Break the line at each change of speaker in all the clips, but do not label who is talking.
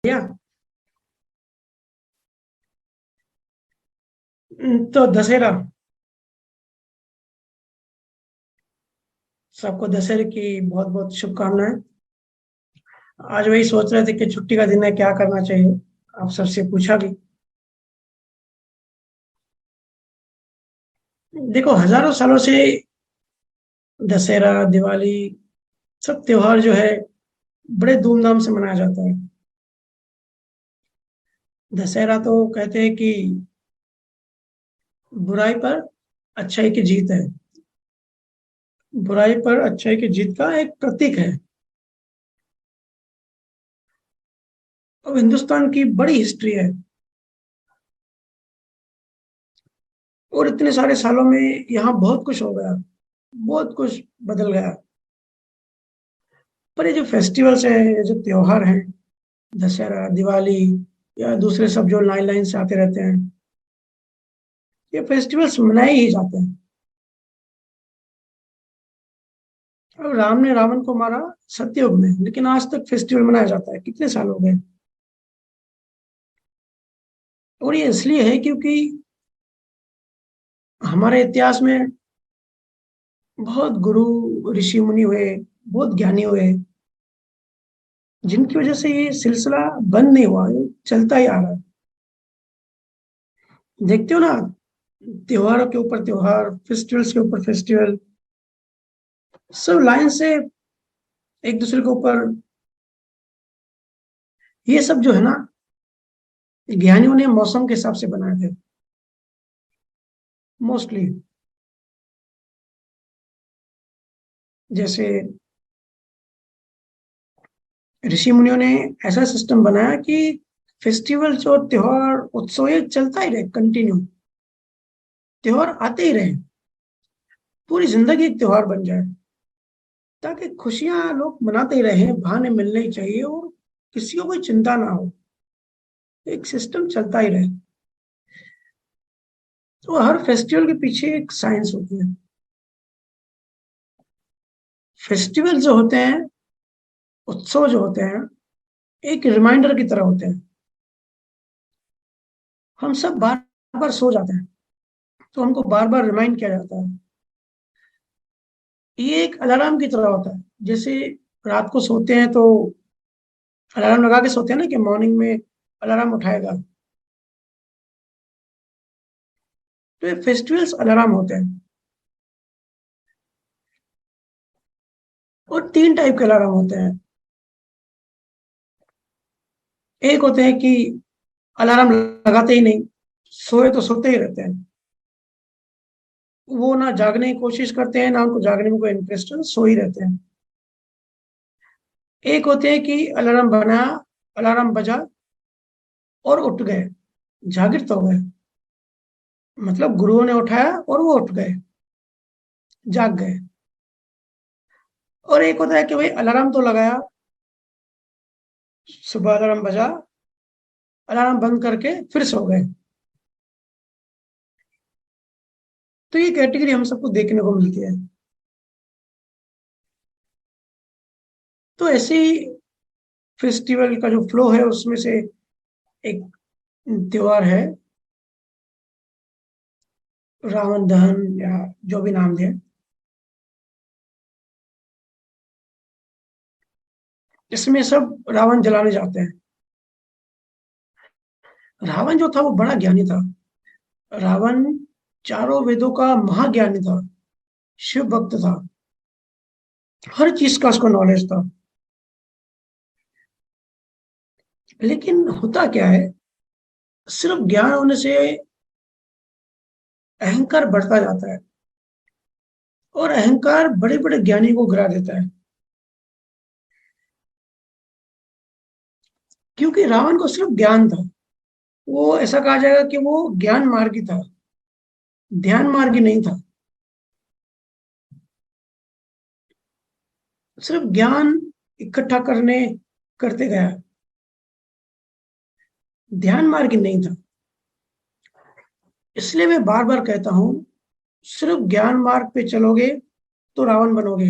या तो दशहरा। सबको दशहरे की बहुत बहुत शुभकामनाएं। आज वही सोच रहे थे कि छुट्टी का दिन है, क्या करना चाहिए। आप सबसे पूछा भी। देखो, हजारों सालों से दशहरा, दिवाली, सब त्योहार जो है बड़े धूमधाम से मनाया जाता है। दशहरा तो कहते हैं कि बुराई पर अच्छाई की जीत है। बुराई पर अच्छाई की जीत का एक प्रतीक है। अब हिंदुस्तान की बड़ी हिस्ट्री है और इतने सारे सालों में यहाँ बहुत कुछ हो गया, बहुत कुछ बदल गया। पर ये जो फेस्टिवल्स है, ये जो त्योहार हैं, दशहरा, दिवाली या दूसरे सब जो लाइन लाइन से आते रहते हैं, ये फेस्टिवल्स मनाए ही जाते हैं। अब राम ने रावण को मारा सत्ययुग में, लेकिन आज तक फेस्टिवल मनाया जाता है। कितने साल हो गए। और ये इसलिए है क्योंकि हमारे इतिहास में बहुत गुरु, ऋषि मुनि हुए, बहुत ज्ञानी हुए, जिनकी वजह से ये सिलसिला बंद नहीं हुआ, ये चलता ही आ रहा है। देखते हो ना, त्योहारों के ऊपर त्योहार, फेस्टिवल्स के ऊपर फेस्टिवल, सब लाइन से एक दूसरे के ऊपर। ये सब जो है ना, ज्ञानियों ने मौसम के हिसाब से बनाए थे मोस्टली। जैसे ऋषि मुनियों ने ऐसा सिस्टम बनाया कि फेस्टिवल्स और त्योहार, उत्सव ये चलता ही रहे, कंटिन्यू। त्योहार आते ही रहे, पूरी जिंदगी एक त्योहार बन जाए, ताकि खुशियां लोग मनाते ही रहे, बहाने मिलने ही चाहिए और किसी को कोई चिंता ना हो, एक सिस्टम चलता ही रहे। तो हर फेस्टिवल के पीछे एक साइंस होती है। फेस्टिवल जो होते हैं, उत्सव जो होते हैं, एक रिमाइंडर की तरह होते हैं। हम सब बार बार सो जाते हैं, तो हमको बार बार रिमाइंड किया जाता है। ये एक अलार्म की तरह होता है। जैसे रात को सोते हैं तो अलार्म लगा के सोते हैं ना, कि मॉर्निंग में अलार्म उठाएगा। तो ये फेस्टिवल्स अलार्म होते हैं। और तीन टाइप के अलार्म होते हैं। एक होते हैं कि अलार्म लगाते ही नहीं, सोए तो सोते ही रहते हैं। वो ना जागने की कोशिश करते हैं, ना उनको जागने में कोई इंटरेस्ट है, सो ही रहते हैं। एक होते हैं कि अलार्म बना, अलार्म बजा और उठ गए, जागृत हो गए। मतलब गुरुओं ने उठाया और वो उठ गए, जाग गए। और एक होता है कि भाई अलार्म तो लगाया, सुबह अलार्म बजा, अलार्म बंद करके फिर सो गए। तो ये कैटेगरी हम सबको देखने को मिलती है। तो ऐसे ही फेस्टिवल का जो फ्लो है, उसमें से एक त्योहार है रावण दहन, या जो भी नाम दे। इसमें सब रावण जलाने जाते हैं। रावण जो था वो बड़ा ज्ञानी था। रावण चारों वेदों का महाज्ञानी था, शिव भक्त था, हर चीज का उसको नॉलेज था। लेकिन होता क्या है, सिर्फ ज्ञान होने से अहंकार बढ़ता जाता है, और अहंकार बड़े बड़े ज्ञानी को गिरा देता है। क्योंकि रावण को सिर्फ ज्ञान था, वो ऐसा कहा जाएगा कि वो ज्ञान मार्गी था, ध्यान मार्गी नहीं था। सिर्फ ज्ञान इकट्ठा करने करते गया, ध्यान मार्गी नहीं था। इसलिए मैं बार बार कहता हूं, सिर्फ ज्ञान मार्ग पे चलोगे तो रावण बनोगे।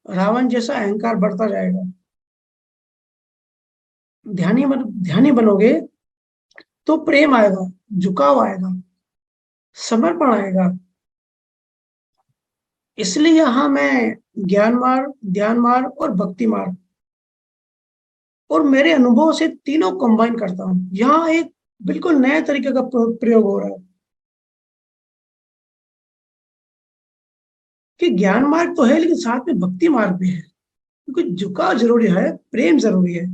रावण जैसा अहंकार बढ़ता जाएगा। ध्यानी बनोगे तो प्रेम आएगा, झुकाव आएगा, समर्पण आएगा। इसलिए यहां मैं ज्ञान मार्ग, ध्यान मार्ग और भक्ति मार्ग और मेरे अनुभव से तीनों कंबाइन करता हूं। यहाँ एक बिल्कुल नए तरीके का प्रयोग हो रहा है कि ज्ञान मार्ग तो है लेकिन साथ में भक्ति मार्ग भी है, क्योंकि झुकाव जरूरी है, प्रेम जरूरी है।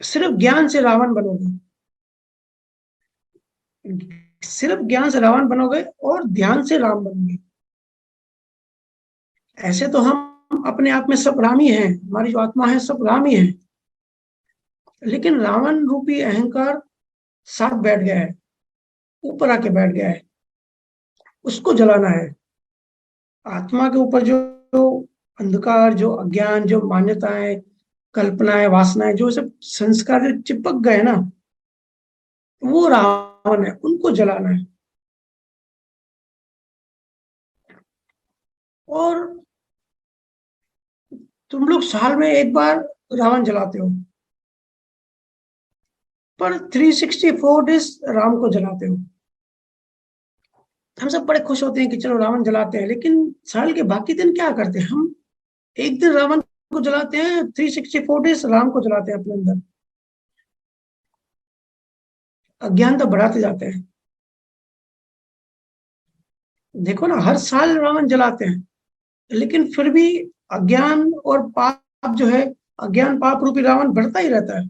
सिर्फ ज्ञान से रावण बनोगे, सिर्फ ज्ञान से रावण बनोगे और ध्यान से राम बनोगे। ऐसे तो हम अपने आप में सब राम ही हैं, हमारी जो आत्मा है सब राम ही है, लेकिन रावण रूपी अहंकार साथ बैठ गया है, ऊपर आके बैठ गया है। उसको जलाना है। आत्मा के ऊपर जो अंधकार, जो अज्ञान, जो मान्यताएं, कल्पनाएं, वासनाएं, जो सब संस्कार जो चिपक गए ना, वो रावण है, उनको जलाना है। और तुम लोग साल में एक बार रावण जलाते हो, पर 364 डेज राम को जलाते हो। हम सब बड़े खुश होते हैं कि चलो रावण जलाते हैं, लेकिन साल के बाकी दिन क्या करते हैं हम? एक दिन रावण को जलाते हैं, 364 डेज राम को जलाते हैं अपने अंदर। अज्ञानता बढ़ाते जाते हैं। देखो ना, हर साल रावण जलाते हैं, लेकिन फिर भी अज्ञान और पाप जो है, अज्ञान पाप रूपी रावण बढ़ता ही रहता है।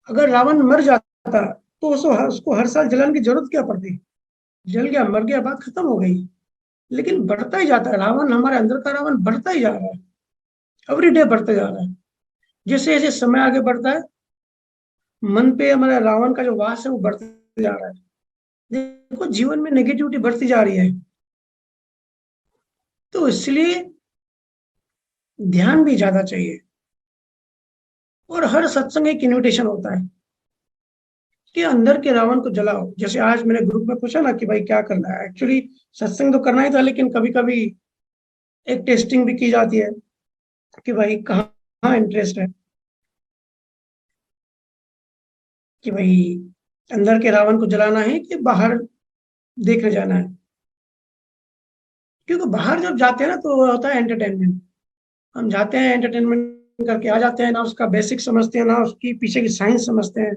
अगर रावण मर जाता तो उसको हर साल जलाने की जरूरत क्या पड़ती? जल गया, मर गया, बात खत्म हो गई। लेकिन बढ़ता ही जाता है रावण, हमारे अंदर का रावण बढ़ता ही जा रहा है, एवरी डे बढ़ते जा रहा है। जैसे जैसे समय आगे बढ़ता है, मन पे हमारा रावण का जो वास है वो बढ़ते जा रहा है। देखो, जीवन में नेगेटिविटी बढ़ती जा रही है, तो इसलिए ध्यान भी ज्यादा चाहिए। और हर सत्संग एक इन्विटेशन होता है कि अंदर के रावण को जलाओ। जैसे आज मैंने ग्रुप में पूछा ना कि भाई क्या करना है, एक्चुअली सत्संग तो करना ही था, लेकिन कभी कभी एक टेस्टिंग भी की जाती है कि भाई कहाँ इंटरेस्ट है, कि भाई अंदर के रावण को जलाना है कि बाहर देखने जाना है। क्योंकि बाहर जब जाते हैं ना तो वो होता है एंटरटेनमेंट। हम जाते हैं, एंटरटेनमेंट करके आ जाते हैं, ना उसका बेसिक समझते हैं, ना उसकी पीछे की साइंस समझते हैं,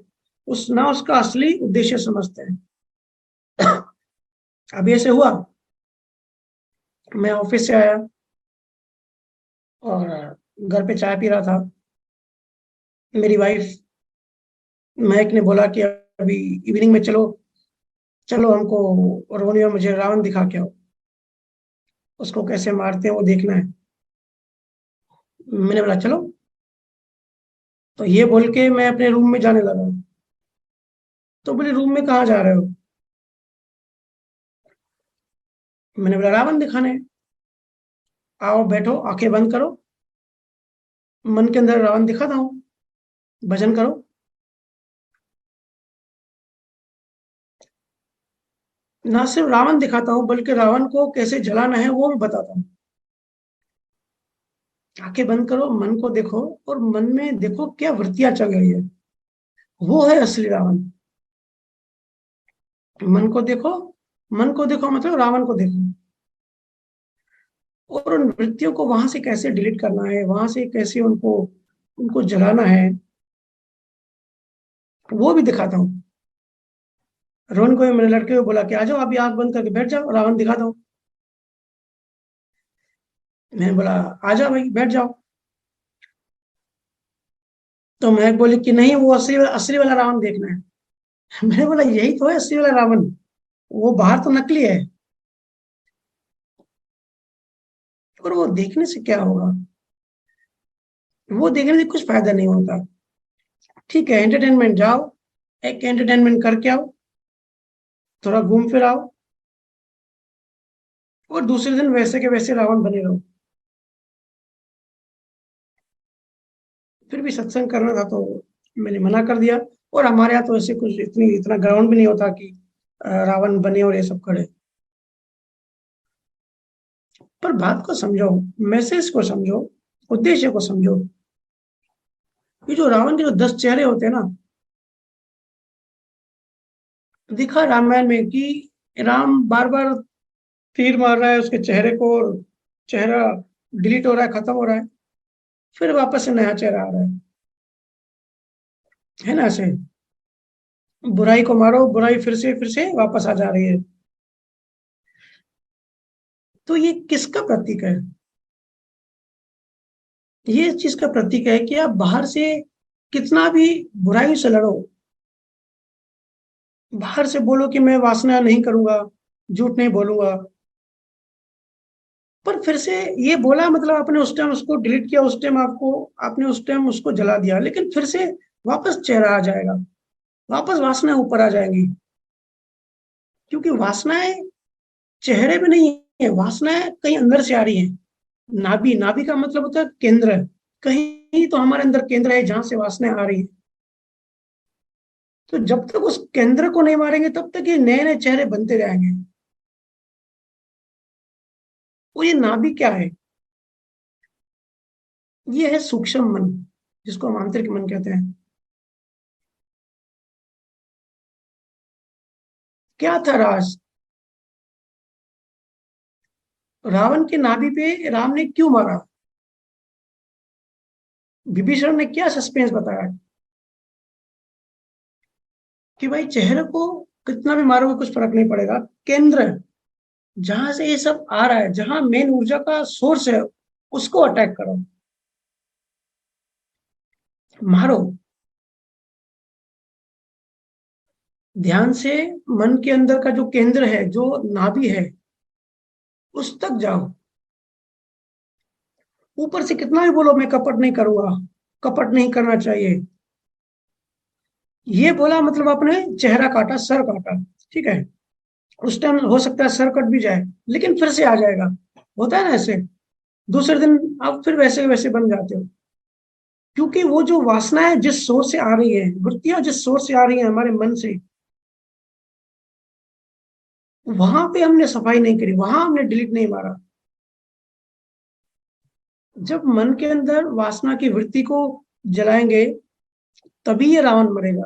उस ना उसका असली उद्देश्य समझते हैं। अभी ऐसे हुआ, मैं ऑफिस से आया और घर पे चाय पी रहा था। मेरी वाइफ महक ने बोला कि अभी इवनिंग में चलो, चलो हमको रोनियो मुझे रावण दिखा के आओ, उसको कैसे मारते हैं वो देखना है। मैंने बोला चलो। तो ये बोल के मैं अपने रूम में जाने लगा। तो बोले रूम में कहाँ जा रहे हो? मैंने बोला रावण दिखाने। आओ बैठो, आंखें बंद करो, मन के अंदर रावण दिखाता हूँ, भजन करो। ना सिर्फ रावण दिखाता हूँ, बल्कि रावण को कैसे जलाना है वो भी बताता हूँ। आंखें बंद करो, मन को देखो, और मन में देखो क्या वृत्तियां चल रही है। वो है असली रावण। मन को देखो, मन को देखो मतलब रावण को देखो, और उन वृत्तियों को वहां से कैसे डिलीट करना है, वहां से कैसे उनको उनको जलाना है, वो भी दिखाता हूँ। रोहन को भी मेरे लड़के को बोला कि आ जाओ, अभी आंख बंद करके बैठ जाओ, रावण दिखाता हूँ। मैंने बोला आ जाओ भाई, बैठ जाओ। तो मैं बोली कि नहीं, वो असली असली वाला रावण देखना है। मैंने बोला यही तो है असली वाला रावण, वो बाहर तो नकली है। और वो देखने से क्या होगा? वो देखने से कुछ फायदा नहीं होता। ठीक है, एंटरटेनमेंट जाओ, एक एंटरटेनमेंट करके आओ, थोड़ा घूम फिर आओ, और दूसरे दिन वैसे के वैसे रावण बने रहो। फिर भी सत्संग करना था तो मैंने मना कर दिया। और हमारे यहाँ तो ऐसे कुछ इतना ग्राउंड भी नहीं होता कि रावण बने और ये सब करे। पर बात को समझो, मैसेज को समझो, उद्देश्य को समझो। ये जो रावण के जो 10 चेहरे होते हैं ना, दिखा रामायण में कि राम बार बार तीर मार रहा है उसके चेहरे को, और चेहरा डिलीट हो रहा है, खत्म हो रहा है, फिर वापस से नया चेहरा आ रहा है ना ऐसे। बुराई को मारो, बुराई फिर से वापस आ जा रही है। तो ये किसका प्रतीक है? ये इस चीज का प्रतीक है कि आप बाहर से कितना भी बुराई से लड़ो, बाहर से बोलो कि मैं वासना नहीं करूंगा, झूठ नहीं बोलूंगा, पर फिर से ये बोला मतलब आपने उस टाइम उसको डिलीट किया, उस टाइम आपको, आपने उस टाइम उसको जला दिया, लेकिन फिर से वापस चेहरा आ जाएगा, वापस वासना ऊपर आ जाएंगी। क्योंकि वासनाएं चेहरे पे नहीं है, वासनाएं कहीं अंदर से आ रही है। नाभि, नाभि का मतलब होता है केंद्र, कहीं तो हमारे अंदर केंद्र है जहां से वासनाएं आ रही है। तो जब तक उस केंद्र को नहीं मारेंगे तब तक ये नए नए चेहरे बनते जाएंगे। और ये नाभि क्या है? ये है सूक्ष्म मन, जिसको हम आंतरिक मन कहते हैं। क्या था राज? रावण के नाभि पे राम ने क्यों मारा? विभीषण ने क्या सस्पेंस बताया कि भाई चेहरे को कितना भी मारोगे कुछ फर्क नहीं पड़ेगा, केंद्र जहां से ये सब आ रहा है, जहां मेन ऊर्जा का सोर्स है, उसको अटैक करो, मारो। ध्यान से मन के अंदर का जो केंद्र है, जो नाभि है, उस तक जाओ। ऊपर से कितना भी बोलो मैं कपट नहीं करूंगा, कपट नहीं करना चाहिए, ये बोला मतलब आपने चेहरा काटा, सर काटा, ठीक है। उस टाइम हो सकता है सर कट भी जाए, लेकिन फिर से आ जाएगा, होता है ना ऐसे। दूसरे दिन आप फिर वैसे वैसे बन जाते हो। क्योंकि वो जो वासनाएं जिस सोच से आ रही है, वृत्तियां जिस सोच से आ रही है हमारे मन से, वहां पे हमने सफाई नहीं करी, वहां हमने डिलीट नहीं मारा। जब मन के अंदर वासना की वृत्ति को जलाएंगे, तभी ये रावण मरेगा।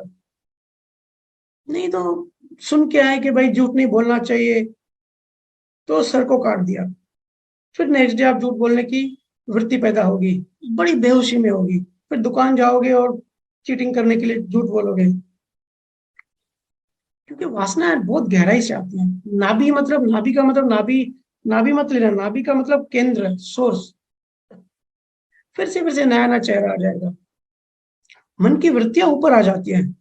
नहीं तो सुन के आए कि भाई झूठ नहीं बोलना चाहिए, तो सर को काट दिया, फिर नेक्स्ट डे आप झूठ बोलने की वृत्ति पैदा होगी, बड़ी बेहोशी में होगी, फिर दुकान जाओगे और चीटिंग करने के लिए झूठ बोलोगे। क्योंकि वासनाएं बहुत गहराई से आती हैं। नाभि मतलब, नाभि का मतलब नाभि, नाभि मत लेना, नाभि का मतलब केंद्र, सोर्स। फिर से नया नया चेहरा आ जाएगा। मन की वृत्तियां ऊपर आ जाती हैं।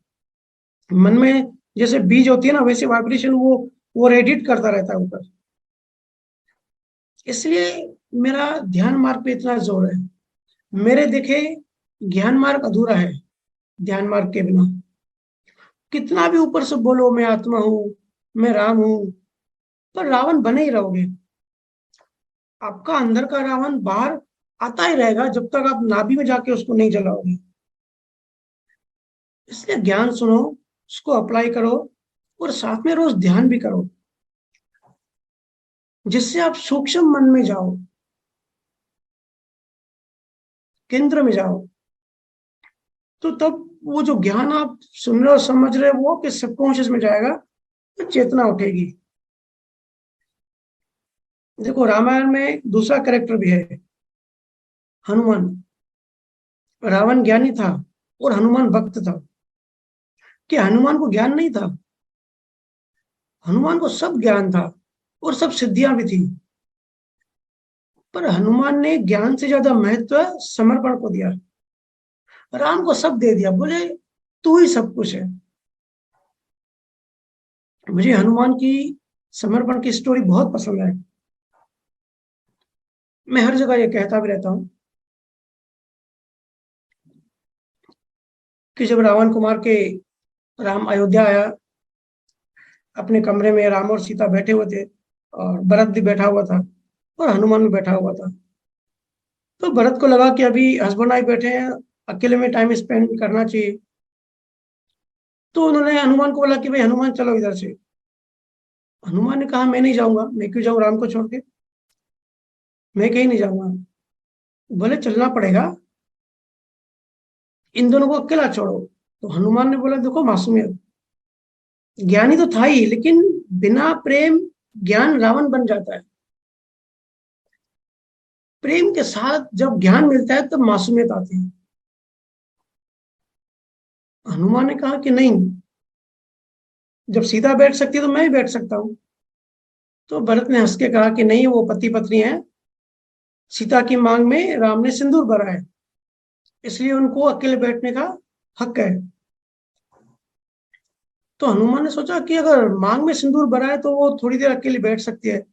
मन में जैसे बीज होती है ना, वैसे वाइब्रेशन वो रेडिएट करता रहता है ऊपर। इसलिए मेरा ध्यान मार्ग पे इतना जोर है। मेरे देखे ज्ञान मार्ग अधूरा है ध्यान मार्ग के बिना। कितना भी ऊपर से बोलो मैं आत्मा हूं, मैं राम हूं, पर रावण बने ही रहोगे। आपका अंदर का रावण बाहर आता ही रहेगा जब तक आप नाभि में जाके उसको नहीं जलाओगे। इसलिए ज्ञान सुनो, उसको अप्लाई करो, और साथ में रोज ध्यान भी करो, जिससे आप सूक्ष्म मन में जाओ, केंद्र में जाओ। तो तब वो जो ज्ञान आप सुन रहे हो, समझ रहे हो, वो आपके सबकॉन्शियस में जाएगा, तो चेतना उठेगी। देखो रामायण में दूसरा कैरेक्टर भी है, हनुमान। रावण ज्ञानी था और हनुमान भक्त था। कि हनुमान को ज्ञान नहीं था? हनुमान को सब ज्ञान था और सब सिद्धियां भी थी। पर हनुमान ने ज्ञान से ज्यादा महत्व समर्पण को दिया। राम को सब दे दिया, बोले तू ही सब कुछ है। मुझे हनुमान की समर्पण की स्टोरी बहुत पसंद है। मैं हर जगह ये कहता भी रहता हूँ कि जब रावण कुमार के राम अयोध्या आया, अपने कमरे में राम और सीता बैठे हुए थे, और भरत भी बैठा हुआ था, और हनुमान भी बैठा हुआ था। तो भरत को लगा कि अभी हस्बैंड वाइफ बैठे हैं, अकेले में टाइम स्पेंड करना चाहिए। तो उन्होंने हनुमान को बोला कि भाई हनुमान चलो इधर से। हनुमान ने कहा मैं नहीं जाऊंगा, मैं क्यों जाऊं राम को छोड़ के, मैं कहीं नहीं जाऊंगा। बोले चलना पड़ेगा, इन दोनों को अकेला छोड़ो। तो हनुमान ने बोला देखो मासूमियत, ज्ञानी तो था ही, लेकिन बिना प्रेम ज्ञान रावण बन जाता है। प्रेम के साथ जब ज्ञान मिलता है तब मासूमियत आती है। हनुमान ने कहा कि नहीं, जब सीता बैठ सकती है तो मैं भी बैठ सकता हूँ। तो भरत ने हंस के कहा कि नहीं, वो पति पत्नी है, सीता की मांग में राम ने सिंदूर भरा है, इसलिए उनको अकेले बैठने का हक है। तो हनुमान ने सोचा कि अगर मांग में सिंदूर भरा है तो वो थोड़ी देर अकेले बैठ सकती है,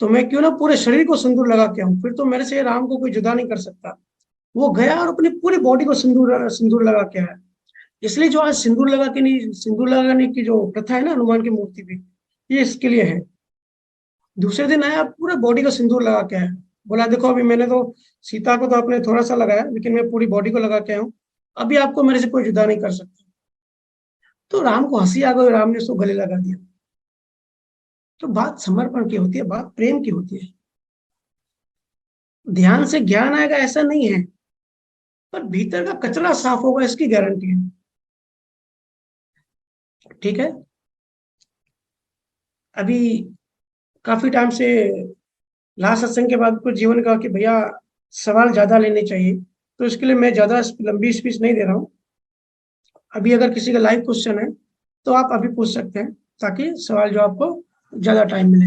तो मैं क्यों ना पूरे शरीर को सिंदूर लगा के आऊं, फिर तो मेरे से राम को कोई जुदा नहीं कर सकता। वो गया और अपनी पूरी बॉडी को सिंदूर सिंदूर लगा के आया। इसलिए जो आज सिंदूर लगा के नहीं, सिंदूर लगाने की जो प्रथा है ना हनुमान की मूर्ति पे, ये इसके लिए है। दूसरे दिन आया, पूरा बॉडी को सिंदूर लगा के आया। बोला देखो, अभी मैंने तो सीता को तो अपने थोड़ा सा लगाया, लेकिन मैं पूरी बॉडी को लगा के आया हूँ, अभी आपको मेरे से कोई जुदा नहीं कर सकता। तो राम को हंसी आ गई, राम ने उसको गले लगा दिया। तो बात समर्पण की होती है, बात प्रेम की होती है। ध्यान से ज्ञान आएगा ऐसा नहीं है, पर भीतर का कचरा साफ होगा इसकी गारंटी है। ठीक है। अभी काफी टाइम से लास्ट सत्संग के बाद कुछ जीवन कहा कि भैया सवाल ज्यादा लेने चाहिए, तो इसके लिए मैं ज्यादा लंबी स्पीच नहीं दे रहा हूँ। अभी अगर किसी का लाइव क्वेश्चन है तो आप अभी पूछ सकते हैं, ताकि सवाल जो आपको ज्यादा टाइम मिले।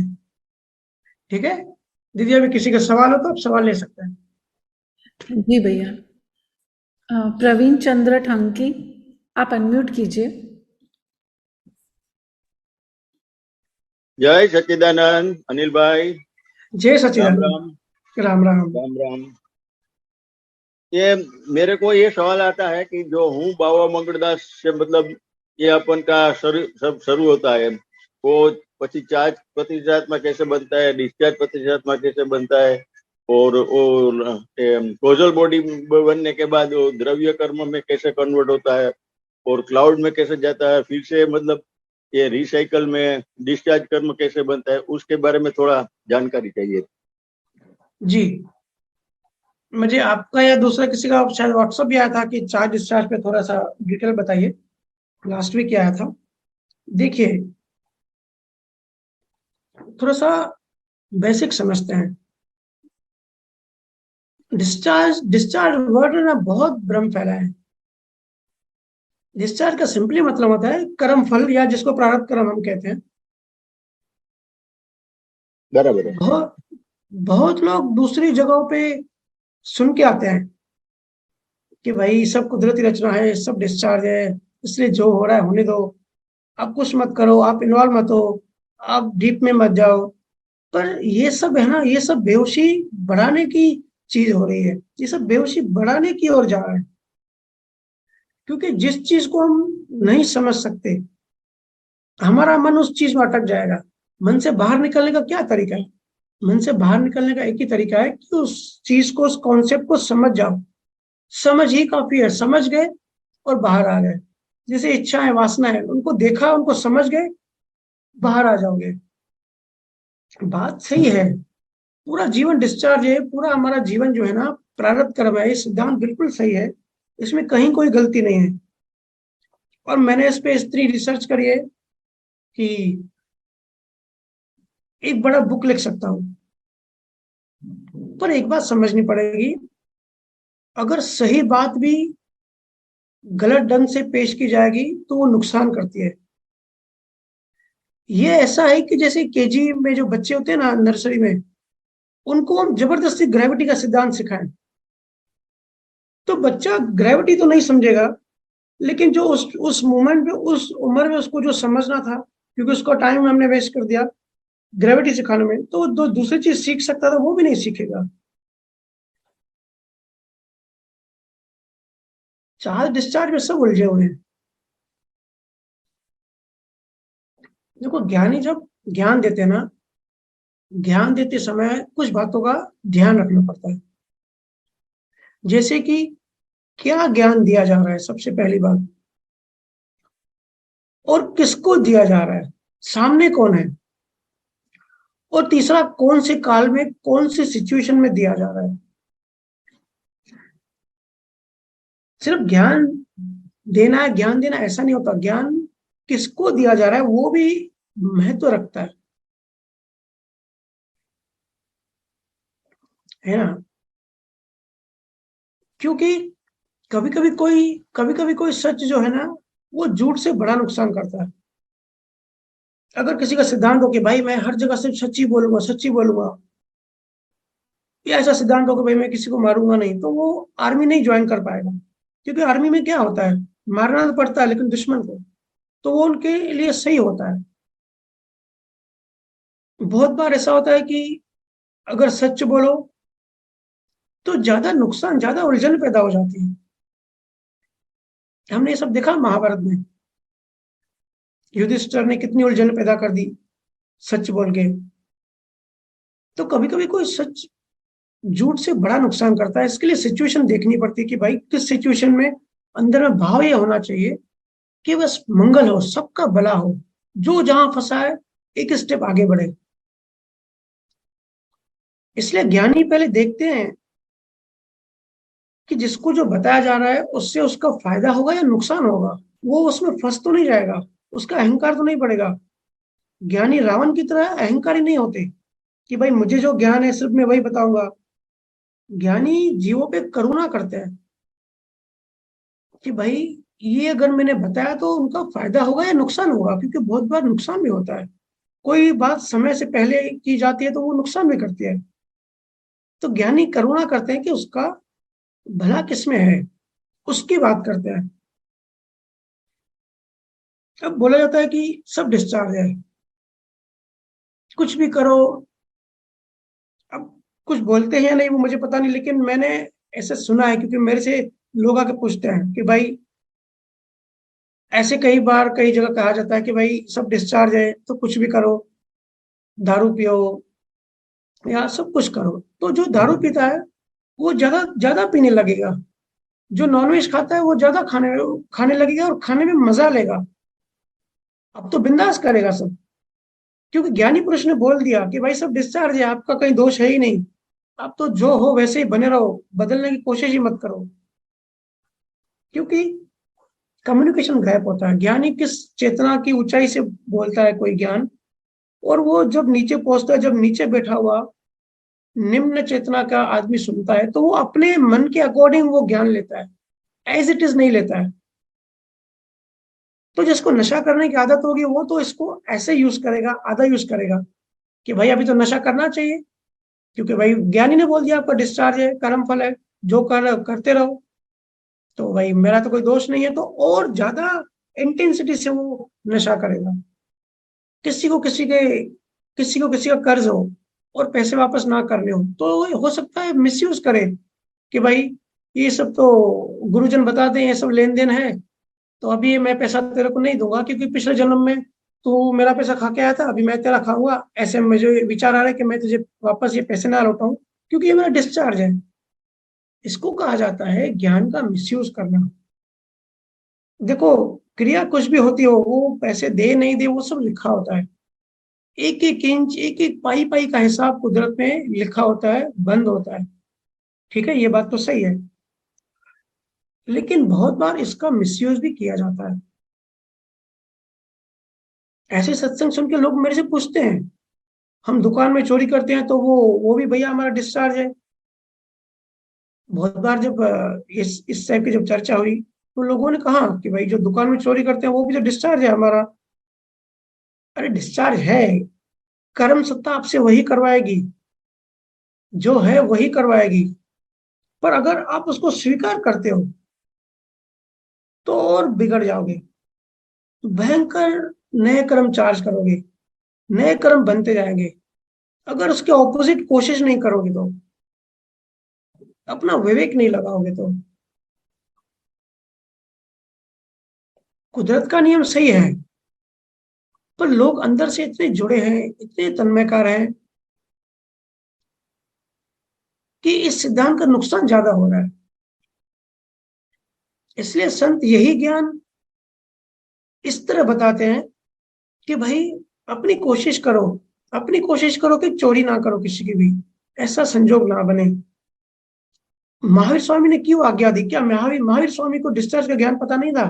ठीक है दीदी, अभी किसी का सवाल हो तो आप सवाल ले सकते हैं।
जी भैया। प्रवीण चंद्र ठंकी, आप अनम्यूट कीजिए।
जय सच्चिदानंद अनिल भाई।
जय
राम
सच्चिदानंद।
राम
राम राम।
राम राम। ये मेरे को ये सवाल आता है कि जो हूँ बाबा मंगलदास से मतलब ये अपन का सब शुरू होता है, वो પછી चार्ज प्रतिशत में कैसे बनता है, डिस्चार्ज प्रतिशत में कैसे बनता है, और वो कोजल बॉडी बनने के बाद वो द्रव्य कर्म में कैसे कन्वर्ट होता है, और क्लाउड में कैसे जाता है, फिर से मतलब ये रिसाइकल में डिस्चार्ज कर्म कैसे बनता है, उसके बारे में थोड़ा जानकारी चाहिए।
जी, मुझे आपका या दूसरा किसी का शायद व्हाट्सएप भी आया था कि चार्ज डिस्चार्ज पे थोड़ा सा डिटेल बताइए। लास्ट वीक आया था। देखिए, थोड़ा सा बेसिक समझते हैं। डिस्चार्ज डिस्चार्ज वर्ड ना बहुत भ्रम फैला है। डिस्चार्ज का सिंपली मतलब होता है कर्म फल, या जिसको प्रारब्ध कर्म हम कहते हैं।
बराबर है।
बहुत बहुत लोग दूसरी जगहों पे सुन के आते हैं कि भाई सब कुदरती रचना है, सब डिस्चार्ज है, इसलिए जो हो रहा है होने दो, आप कुछ मत करो, आप इन्वॉल्व मत हो, आप डीप में मत जाओ। पर ये सब है ना, ये सब बेहोशी बढ़ाने की चीज हो रही है। ये सब बेहोशी बढ़ाने की ओर जा रहा है, क्योंकि जिस चीज को हम नहीं समझ सकते, हमारा मन उस चीज में अटक जाएगा। मन से बाहर निकलने का क्या तरीका है? मन से बाहर निकलने का एक ही तरीका है कि उस चीज को, उस कॉन्सेप्ट को समझ जाओ। समझ ही काफी है, समझ गए और बाहर आ गए। जैसे इच्छा है, वासना है, उनको देखा, उनको समझ गए, बाहर आ जाओगे। बात सही है, पूरा जीवन डिस्चार्ज है, पूरा हमारा जीवन जो है ना प्रारब्ध कर्म है, ये सिद्धांत बिल्कुल सही है, इसमें कहीं कोई गलती नहीं है। और मैंने इस पे इतनी रिसर्च करी है कि एक बड़ा बुक लिख सकता हूँ। पर एक बात समझनी पड़ेगी, अगर सही बात भी गलत ढंग से पेश की जाएगी तो वो नुकसान करती है। ये ऐसा है कि जैसे केजी में जो बच्चे होते हैं ना, नर्सरी में, उनको हम जबरदस्ती ग्रेविटी का सिद्धांत सिखाएं, तो बच्चा ग्रेविटी तो नहीं समझेगा, लेकिन जो उस मोमेंट में, उस उम्र में उसको जो समझना था, क्योंकि उसका टाइम हमने वेस्ट कर दिया ग्रेविटी सिखाने में, तो वो दूसरी चीज सीख सकता था, वो भी नहीं सीखेगा। चार्ज डिस्चार्ज में सब उलझे हुए हैं। देखो, ज्ञानी जब ज्ञान देते हैं ना, ज्ञान देते समय कुछ बातों का ध्यान रखना पड़ता है। जैसे कि क्या ज्ञान दिया जा रहा है, सबसे पहली बात, और किसको दिया जा रहा है, सामने कौन है, और तीसरा कौन से काल में, कौन से सिचुएशन में दिया जा रहा है। सिर्फ ज्ञान देना है, ज्ञान देना ऐसा नहीं होता, ज्ञान किसको दिया जा रहा है वो भी महत्व रखता है ना। क्योंकि कभी कभी कोई सच जो है ना वो झूठ से बड़ा नुकसान करता है। अगर किसी का सिद्धांत हो कि भाई मैं हर जगह सिर्फ सच ही बोलूंगा, या ऐसा सिद्धांत हो कि भाई मैं किसी को मारूंगा नहीं, तो वो आर्मी नहीं ज्वाइन कर पाएगा। क्योंकि आर्मी में क्या होता है, मारना तो पड़ता है लेकिन दुश्मन को, तो वो उनके लिए सही होता है। बहुत बार ऐसा होता है कि अगर सच बोलो तो ज्यादा नुकसान, ज्यादा उलझन पैदा हो जाती है। हमने ये सब देखा महाभारत में, युधिष्ठिर ने कितनी उलझन पैदा कर दी सच बोल के। तो कभी कभी कोई सच झूठ से बड़ा नुकसान करता है। इसके लिए सिचुएशन देखनी पड़ती है कि भाई किस सिचुएशन में अंदर में भाव ये होना चाहिए कि बस मंगल हो, सबका भला हो, जो जहां फंसा है एक स्टेप आगे बढ़े। इसलिए ज्ञानी पहले देखते हैं कि जिसको जो बताया जा रहा है उससे उसका फायदा होगा या नुकसान होगा, वो उसमें फंस तो नहीं जाएगा, उसका अहंकार तो नहीं बढ़ेगा। ज्ञानी रावण की तरह अहंकारी नहीं होते कि भाई मुझे जो ज्ञान है सिर्फ मैं वही बताऊंगा। ज्ञानी जीवों पे करुणा करते हैं कि भाई ये अगर मैंने बताया तो उनका फायदा होगा या नुकसान होगा, क्योंकि बहुत बार नुकसान भी होता है। कोई बात समय से पहले की जाती है तो वो नुकसान भी करती है। तो ज्ञानी करुणा करते हैं कि उसका भला किसमें है, उसकी बात करते हैं। अब बोला जाता है कि सब डिस्चार्ज है, कुछ भी करो। अब कुछ बोलते हैं या नहीं वो मुझे पता नहीं, लेकिन मैंने ऐसे सुना है, क्योंकि मेरे से लोग आके पूछते हैं कि भाई ऐसे कई बार कई जगह कहा जाता है कि भाई सब डिस्चार्ज है तो कुछ भी करो, दारू पियो या सब कुछ करो। तो जो दारू पीता है वो ज्यादा ज्यादा पीने लगेगा, जो नॉनवेज खाता है वो ज्यादा खाने खाने लगेगा और खाने में मजा लेगा। अब तो बिंदास करेगा सब, क्योंकि ज्ञानी पुरुष ने बोल दिया कि भाई सब डिस्चार्ज है, आपका कहीं दोष है ही नहीं, आप तो जो हो वैसे ही बने रहो, बदलने की कोशिश ही मत करो। क्योंकि कम्युनिकेशन गैप होता है। ज्ञानी किस चेतना की ऊंचाई से बोलता है कोई ज्ञान, और वो जब नीचे पहुंचता है, जब नीचे बैठा हुआ निम्न चेतना का आदमी सुनता है तो वो अपने मन के अकॉर्डिंग वो ज्ञान लेता है, एज इट इज नहीं लेता है। तो जिसको नशा करने की आदत होगी वो तो इसको ऐसे यूज करेगा, आधा यूज करेगा कि भाई अभी तो नशा करना चाहिए, क्योंकि भाई ज्ञानी ने बोल दिया आपका डिस्चार्ज है, कर्म फल है, जो करते रहो, तो भाई मेरा तो कोई दोष नहीं है। तो और ज्यादा इंटेंसिटी से वो नशा करेगा। किसी को किसी के किसी को किसी का कर्ज हो और पैसे वापस ना करने हो तो हो सकता है मिसयूज करे कि भाई ये सब तो गुरुजन बता दें, ये सब लेन देन है, तो अभी मैं पैसा तेरे को नहीं दूंगा क्योंकि पिछले जन्म में तू मेरा पैसा खा के आया था, अभी मैं तेरा खाऊंगा। ऐसे मुझे विचार आ रहा है कि मैं तुझे वापस ये पैसे ना लौटाऊं क्योंकि ये मेरा डिस्चार्ज है। इसको कहा जाता है ज्ञान का मिसयूज करना। देखो, क्रिया कुछ भी होती हो, वो पैसे दे नहीं दे वो सब लिखा होता है। एक एक इंच, एक एक पाई पाई का हिसाब कुदरत में लिखा होता है, बंद होता है। ठीक है, ये बात तो सही है, लेकिन बहुत बार इसका मिसयूज भी किया जाता है। ऐसे सत्संग सुन के लोग मेरे से पूछते हैं, हम दुकान में चोरी करते हैं तो वो भी भैया हमारा डिस्चार्ज है। बहुत बार जब इस टाइप की जब चर्चा हुई तो लोगों ने कहा कि भाई जो दुकान में चोरी करते हैं वो भी तो डिस्चार्ज है हमारा। अरे डिस्चार्ज है, कर्म सत्ता आपसे वही करवाएगी, जो है वही करवाएगी। पर अगर आप उसको स्वीकार करते हो तो और बिगड़ जाओगे, भयंकर नए कर्म चार्ज करोगे, नए कर्म बनते जाएंगे। अगर उसके ऑपोजिट कोशिश नहीं करोगे तो, अपना विवेक नहीं लगाओगे तो। कुदरत का नियम सही है, पर लोग अंदर से इतने जुड़े हैं, इतने तन्मयकार हैं कि इस सिद्धांत का नुकसान ज्यादा हो रहा है। इसलिए संत यही ज्ञान इस तरह बताते हैं कि भाई अपनी कोशिश करो, अपनी कोशिश करो कि चोरी ना करो किसी की भी, ऐसा संजोग ना बने। महावीर स्वामी ने क्यों आज्ञा दी? क्या महावीर महावीर स्वामी को डिस्चार्ज का ज्ञान पता नहीं था?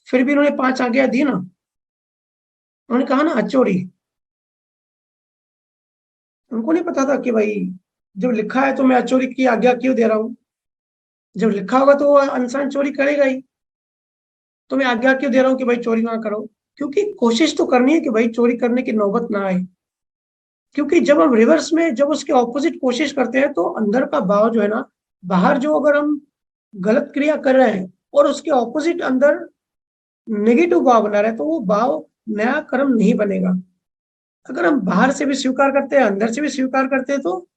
फिर भी उन्होंने 5 आज्ञा दी ना। उन्होंने कहा ना अचोरी। उनको नहीं पता था कि भाई जब लिखा है तो मैं अचोरी की आज्ञा क्यों दे रहा हूं? जब लिखा होगा तो वो इंसान चोरी करेगा ही, तो मैं आज्ञा क्यों दे रहा हूँ कि भाई चोरी ना करो? क्योंकि कोशिश तो करनी है कि भाई चोरी करने की नौबत ना आए। क्योंकि जब हम रिवर्स में जब उसके ऑपोजिट कोशिश करते हैं तो अंदर का भाव जो है ना, बाहर जो अगर हम गलत क्रिया कर रहे हैं और उसके ऑपोजिट अंदर नेगेटिव भाव बना रहे हैं, तो वो भाव नया कर्म नहीं बनेगा। अगर हम बाहर से भी स्वीकार करते हैं, अंदर से भी स्वीकार करते हैं, तो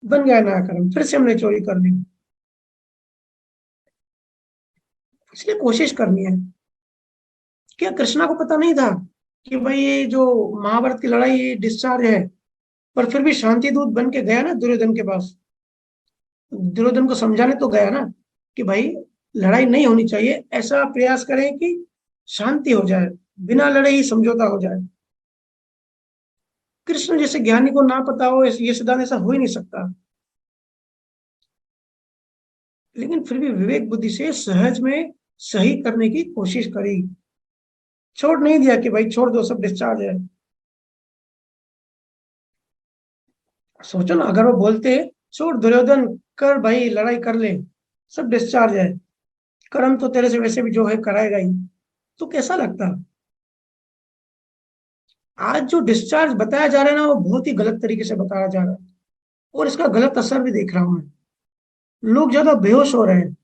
बन गया नया कर्म, फिर से हमने चोरी कर ली। इसलिए कोशिश करनी है। क्या कृष्णा को पता नहीं था कि भाई ये जो महाभारत की लड़ाई ये डिस्चार्ज है? पर फिर भी शांति दूत बन के गया ना दुर्योधन के पास। दुर्योधन को समझाने तो गया ना कि भाई लड़ाई नहीं होनी चाहिए, ऐसा प्रयास करें कि शांति हो जाए, बिना लड़े ही समझौता हो जाए। कृष्ण जैसे ज्ञानी को ना पता हो ये सिद्धांत, ऐसा हो ही नहीं सकता। लेकिन फिर भी विवेक बुद्धि से सहज में सही करने की कोशिश करी, छोड़ नहीं दिया कि भाई छोड़ दो सब डिस्चार्ज है। सोचो ना, अगर वो बोलते छोड़ दुर्योधन, कर भाई लड़ाई कर ले, सब डिस्चार्ज है, कर्म तो तेरे से वैसे भी जो है कराएगा ही, तो कैसा लगता? आज जो डिस्चार्ज बताया जा रहा है ना, वो बहुत ही गलत तरीके से बताया जा रहा है, और इसका गलत असर भी देख रहा हूं मैं। लोग ज्यादा बेहोश हो रहे हैं।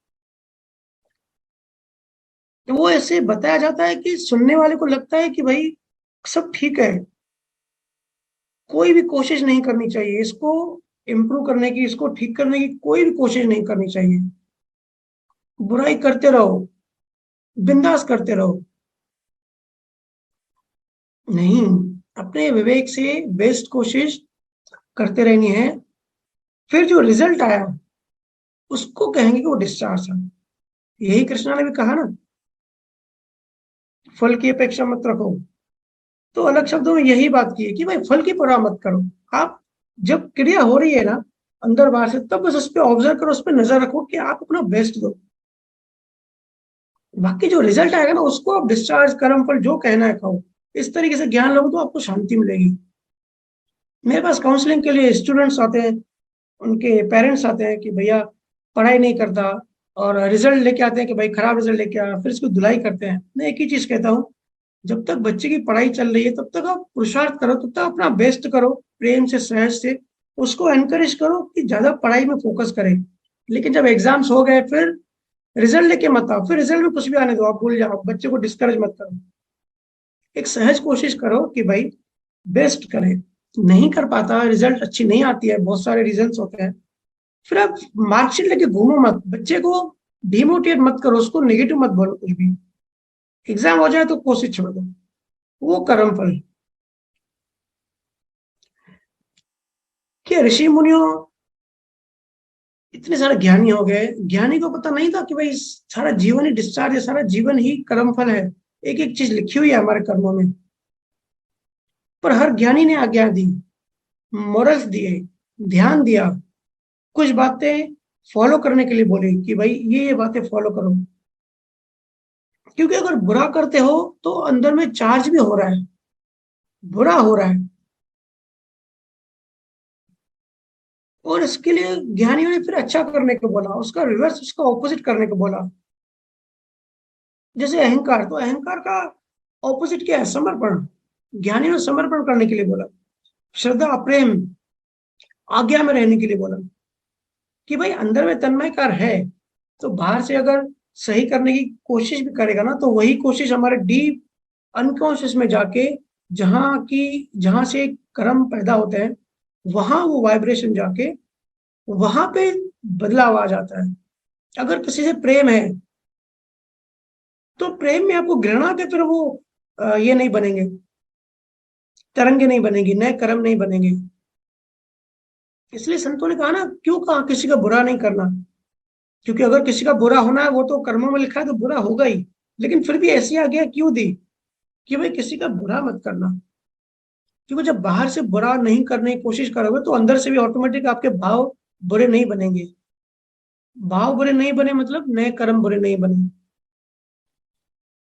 तो वो ऐसे बताया जाता है कि सुनने वाले को लगता है कि भाई सब ठीक है, कोई भी कोशिश नहीं करनी चाहिए, इसको इम्प्रूव करने की, इसको ठीक करने की कोई भी कोशिश नहीं करनी चाहिए। बुराई करते रहो, बिंदास करते रहो। नहीं, अपने विवेक से बेस्ट कोशिश करते रहनी है। फिर जो रिजल्ट आया उसको कहेंगे कि वो डिस्चार्ज है। यही कृष्णा ने भी कहा ना, फल की अपेक्षा मत रखो। तो अलग शब्दों में यही बात की है कि भाई फल की परवाह मत करो। आप जब क्रिया हो रही है ना अंदर बाहर से, तब बस उस पर ऑब्जर्व करो, उस पर नजर रखो कि आप अपना बेस्ट दो। बाकी जो रिजल्ट आएगा ना उसको आप डिस्चार्ज, कर्म फल जो कहना है कहो। इस तरीके से ज्ञान लो तो आपको शांति मिलेगी। मेरे पास काउंसलिंग के लिए स्टूडेंट्स आते हैं, उनके पेरेंट्स आते हैं कि भैया पढ़ाई नहीं करता, और रिजल्ट लेके आते हैं कि भाई खराब रिजल्ट लेके आया, फिर इसको धुलाई करते हैं। मैं एक ही चीज कहता हूँ, जब तक बच्चे की पढ़ाई चल रही है तब तक आप पुरुषार्थ करो, तब तक अपना बेस्ट करो, प्रेम से सहज से उसको एनकरेज करो कि ज्यादा पढ़ाई में फोकस करे। लेकिन जब एग्जाम्स हो गए फिर रिजल्ट लेके मत आओ, फिर रिजल्ट में कुछ भी आने दो, आप भूल जाओ, बच्चे को डिस्करेज मत करो। एक सहज कोशिश करो कि भाई बेस्ट करे। नहीं कर पाता, रिजल्ट अच्छी नहीं आती है, बहुत सारे रीजंस होते हैं, फिर आप मार्कशीट लेके घूमो मत, बच्चे को डिमोटिवेट मत करो, उसको नेगेटिव मत बोलो कुछ भी। एग्जाम हो जाए तो कोशिश छोड़ दो, वो कर्म फल। क्या ऋषि मुनियों इतने सारे ज्ञानी हो गए, ज्ञानी को पता नहीं था कि भाई सारा जीवन ही डिस्चार्ज है, सारा जीवन ही कर्म फल है, एक एक चीज लिखी हुई है हमारे कर्मों में। पर हर ज्ञानी ने आज्ञा दी, मोरल्स दिए, ध्यान दिया, कुछ बातें फॉलो करने के लिए बोली कि भाई ये बातें फॉलो करो। क्योंकि अगर बुरा करते हो तो अंदर में चार्ज भी हो रहा है, बुरा हो रहा है, और इसके लिए ज्ञानियों ने फिर अच्छा करने को बोला, उसका रिवर्स, उसका ऑपोजिट करने को बोला। जैसे अहंकार, तो अहंकार का ऑपोजिट क्या है? समर्पण। ज्ञानियों ने समर्पण करने के लिए बोला। श्रद्धा, प्रेम, आज्ञा में रहने के लिए बोला कि भाई अंदर में तन्मयकार है, तो बाहर से अगर सही करने की कोशिश भी करेगा ना, तो वही कोशिश हमारे डीप अनकॉन्शियस में जाके, जहां से कर्म पैदा होते हैं, वहां वो वाइब्रेशन जाके वहां पे बदलाव आ जाता है। अगर किसी से प्रेम है तो प्रेम में आपको घृणा के फिर वो ये नहीं बनेंगे, तरंगे नहीं बनेंगी, नए कर्म नहीं बनेंगे। इसलिए संतों ने कहा ना, क्यों कहा किसी का बुरा नहीं करना? क्योंकि अगर किसी का बुरा होना है, वो तो कर्मों में लिखा है, तो बुरा होगा ही। लेकिन फिर भी ऐसी आज्ञा क्यों दी कि भाई किसी का बुरा मत करना? क्योंकि जब बाहर से बुरा नहीं करने की कोशिश करोगे तो अंदर से भी ऑटोमेटिक आपके भाव बुरे नहीं बनेंगे। भाव बुरे नहीं बने मतलब नए कर्म बुरे नहीं बने।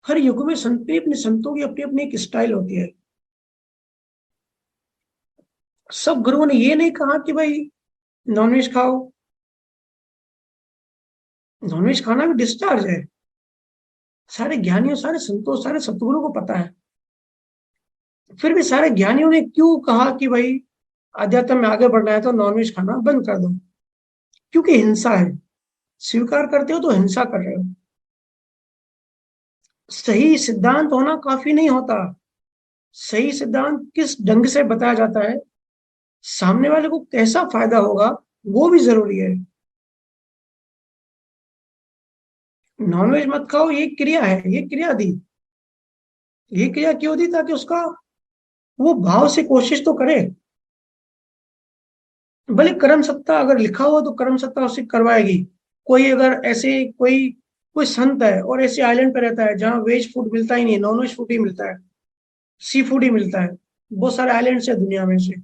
हर युग में संत भी अपने संतों की अपनी अपनी एक स्टाइल होती है। सब गुरुओं ने ये नहीं कहा कि भाई नॉनवेज खाओ। नॉनवेज खाना भी डिस्चार्ज है। सारे ज्ञानियों, सारे संतों, सारे सतगुरु को पता है। फिर भी सारे ज्ञानियों ने क्यों कहा कि भाई अध्यात्म में आगे बढ़ना है तो नॉनवेज खाना बंद कर दो? क्योंकि हिंसा है। स्वीकार करते हो तो हिंसा कर रहे हो। सही सिद्धांत होना काफी नहीं होता। सही सिद्धांत किस ढंग से बताया जाता है, सामने वाले को कैसा फायदा होगा, वो भी जरूरी है। नॉनवेज मत खाओ ये क्रिया है, ये क्रिया दी। ये क्रिया क्यों दी? ताकि उसका वो भाव से कोशिश तो करे। भले कर्म सत्ता अगर लिखा हो तो कर्म सत्ता उससे करवाएगी। कोई अगर ऐसे कोई कोई संत है और ऐसे आइलैंड पे रहता है जहाँ वेज फूड मिलता ही नहीं, नॉन वेज फूड ही मिलता है, सी फूड ही मिलता है। बहुत सारे आइलैंड्स है दुनिया में से।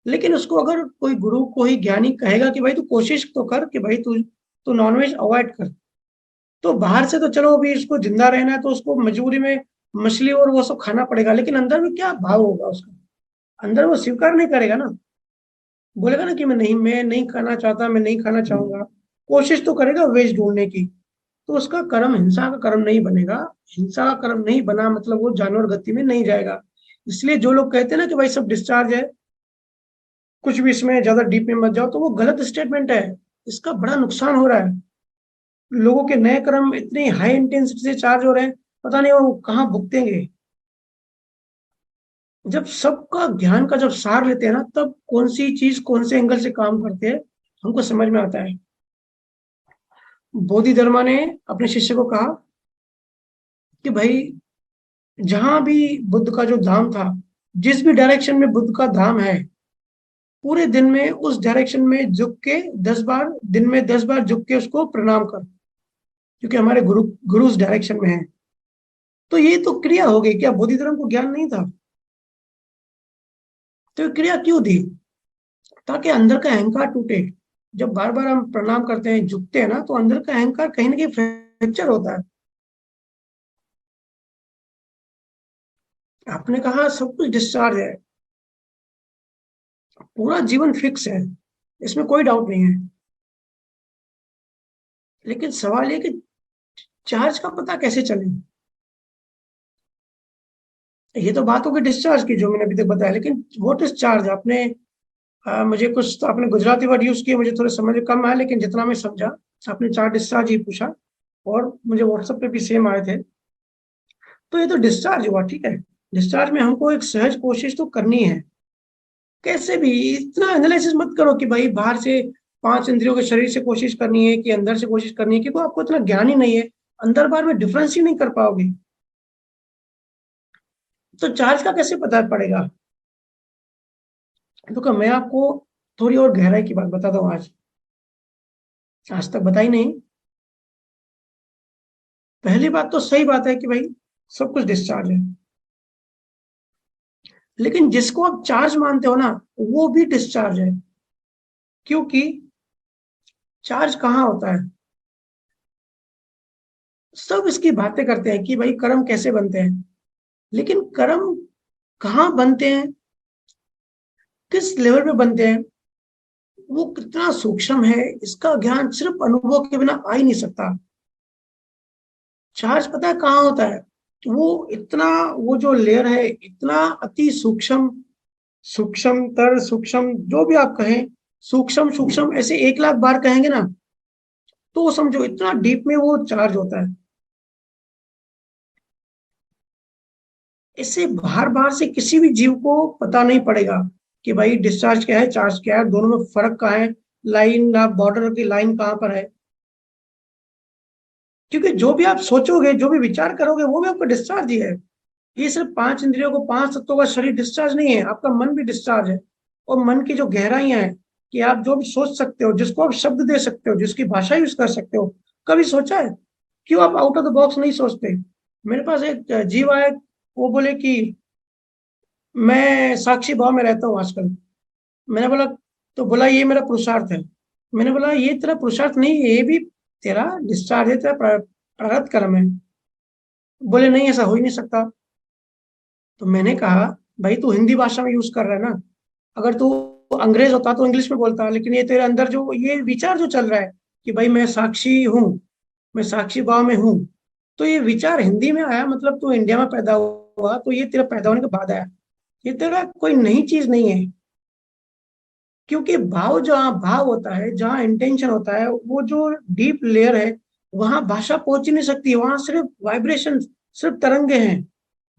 लेकिन उसको अगर कोई गुरु, कोई ज्ञानी कहेगा कि भाई तू कोशिश तो कर कि भाई तू तू नॉनवेज अवॉइड कर, तो बाहर से तो चलो अभी इसको जिंदा रहना है तो उसको मजबूरी में मछली और वो सब खाना पड़ेगा, लेकिन अंदर में क्या भाव होगा उसका? अंदर वो स्वीकार नहीं करेगा ना। बोलेगा ना कि मैं नहीं खाना चाहता, मैं नहीं खाना चाहूंगा। कोशिश तो करेगा वेज ढूंढने की। तो उसका कर्म हिंसा का कर्म नहीं बनेगा। हिंसा का कर्म नहीं बना मतलब वो जानवर गति में नहीं जाएगा। इसलिए जो लोग कहते हैं ना कि भाई सब डिस्चार्ज है, कुछ भी इसमें ज्यादा डीप में मत जाओ, तो वो गलत स्टेटमेंट है। इसका बड़ा नुकसान हो रहा है। लोगों के नए कर्म इतनी हाई इंटेंसिटी से चार्ज हो रहे हैं, पता नहीं वो कहाँ भुगतेंगे। जब सबका ज्ञान का जब सार लेते हैं ना, तब कौन सी चीज कौन से एंगल से काम करते हैं हमको समझ में आता है। बोधिधर्मा ने अपने शिष्य को कहा कि भाई जहां भी बुद्ध का जो धाम था, जिस भी डायरेक्शन में बुद्ध का धाम है, पूरे दिन में उस डायरेक्शन में झुक के 10 बार, दिन में 10 बार झुक के उसको प्रणाम कर, क्योंकि हमारे गुरु गुरु उस डायरेक्शन में है। तो ये तो क्रिया हो गई। क्या बोधि धर्म को ज्ञान नहीं था? तो ये क्रिया क्यों दी? ताकि अंदर का अहंकार टूटे। जब बार बार हम प्रणाम करते हैं, झुकते हैं ना, तो अंदर का अहंकार कहीं ना कहीं फ्रैक्चर होता है। आपने कहा सब कुछ डिस्चार्ज है, पूरा जीवन फिक्स है, इसमें कोई डाउट नहीं है। लेकिन सवाल ये कि चार्ज का पता कैसे चले? ये तो बात होगी डिस्चार्ज की जो मैंने अभी तक बताया, लेकिन व्हाट इज चार्ज? आपने मुझे कुछ तो आपने गुजराती वर्ड यूज किए, मुझे थोड़े समझ में कम आया, लेकिन जितना मैं समझा आपने चार्ज डिस्चार्ज ही पूछा। और मुझे व्हाट्सएप पे भी सेम आए थे। तो ये तो डिस्चार्ज हुआ, ठीक है। डिस्चार्ज में हमको एक सहज कोशिश तो करनी है। कैसे भी इतना एनालिसिस मत करो कि भाई बाहर से 5 इंद्रियों के शरीर से कोशिश करनी है कि अंदर से कोशिश करनी है, क्योंकि आपको इतना ज्ञान ही नहीं है। अंदर बाहर में डिफरेंस ही नहीं कर पाओगे। तो चार्ज का कैसे पता पड़ेगा? तो मैं आपको थोड़ी और गहराई की बात बताता हूँ आज। आज तक बताई नहीं। पहली बात तो सही बात है कि भाई सब कुछ डिस्चार्ज है, लेकिन जिसको आप चार्ज मानते हो ना, वो भी डिस्चार्ज है। क्योंकि चार्ज कहाँ होता है? सब इसकी बातें करते हैं कि भाई कर्म कैसे बनते हैं, लेकिन कर्म कहाँ बनते हैं, किस लेवल पे बनते हैं, वो कितना सूक्ष्म है, इसका ज्ञान सिर्फ अनुभव के बिना आ ही नहीं सकता। चार्ज पता है कहाँ होता है? वो इतना, वो जो लेयर है इतना अति सूक्ष्म, सूक्ष्मतर सूक्ष्म, जो भी आप कहें, सूक्ष्म सूक्ष्म ऐसे 1 लाख बार कहेंगे ना, तो वो समझो इतना डीप में वो चार्ज होता है। इससे बाहर बाहर से किसी भी जीव को पता नहीं पड़ेगा कि भाई डिस्चार्ज क्या है, चार्ज क्या है, दोनों में फर्क कहाँ है, लाइन, बॉर्डर की लाइन कहाँ पर है। क्योंकि जो भी आप सोचोगे, जो भी विचार करोगे, वो भी आपका डिस्चार्ज ही है। ये सिर्फ 5 इंद्रियों को, 5 तत्वों का शरीर डिस्चार्ज नहीं है, आपका मन भी डिस्चार्ज है। और मन की जो गहराइयां हैं कि आप जो भी सोच सकते हो, जिसको आप शब्द दे सकते हो, जिसकी भाषा यूज कर सकते हो, कभी सोचा है? क्यों आप आउट ऑफ द बॉक्स नहीं सोचते? मेरे पास एक जीव आया, वो बोले कि मैं साक्षी भाव में रहता हूँ आजकल। मैंने बोला, तो बोला ये मेरा पुरुषार्थ है। मैंने बोला ये तेरा पुरुषार्थ नहीं है, ये भी तेरा डिस्चार्ज है, तेरा प्रारब्ध कर्म है। बोले नहीं ऐसा हो ही नहीं सकता। तो मैंने कहा भाई तू हिंदी भाषा में यूज कर रहा है ना, अगर तू अंग्रेज होता तो इंग्लिश में बोलता, लेकिन ये तेरे अंदर जो ये विचार जो चल रहा है कि भाई मैं साक्षी हूँ, मैं साक्षी भाव में हूँ, तो ये विचार हिंदी में आया, मतलब तू इंडिया में पैदा हुआ, तो ये तेरा पैदा होने के बाद आया, ये तेरा कोई नई चीज नहीं है। क्योंकि भाव जहाँ भाव होता है, जहाँ इंटेंशन होता है, वो जो डीप लेयर है, वहां भाषा पहुंच ही नहीं सकती, वहां सिर्फ वाइब्रेशन, सिर्फ तरंगे हैं।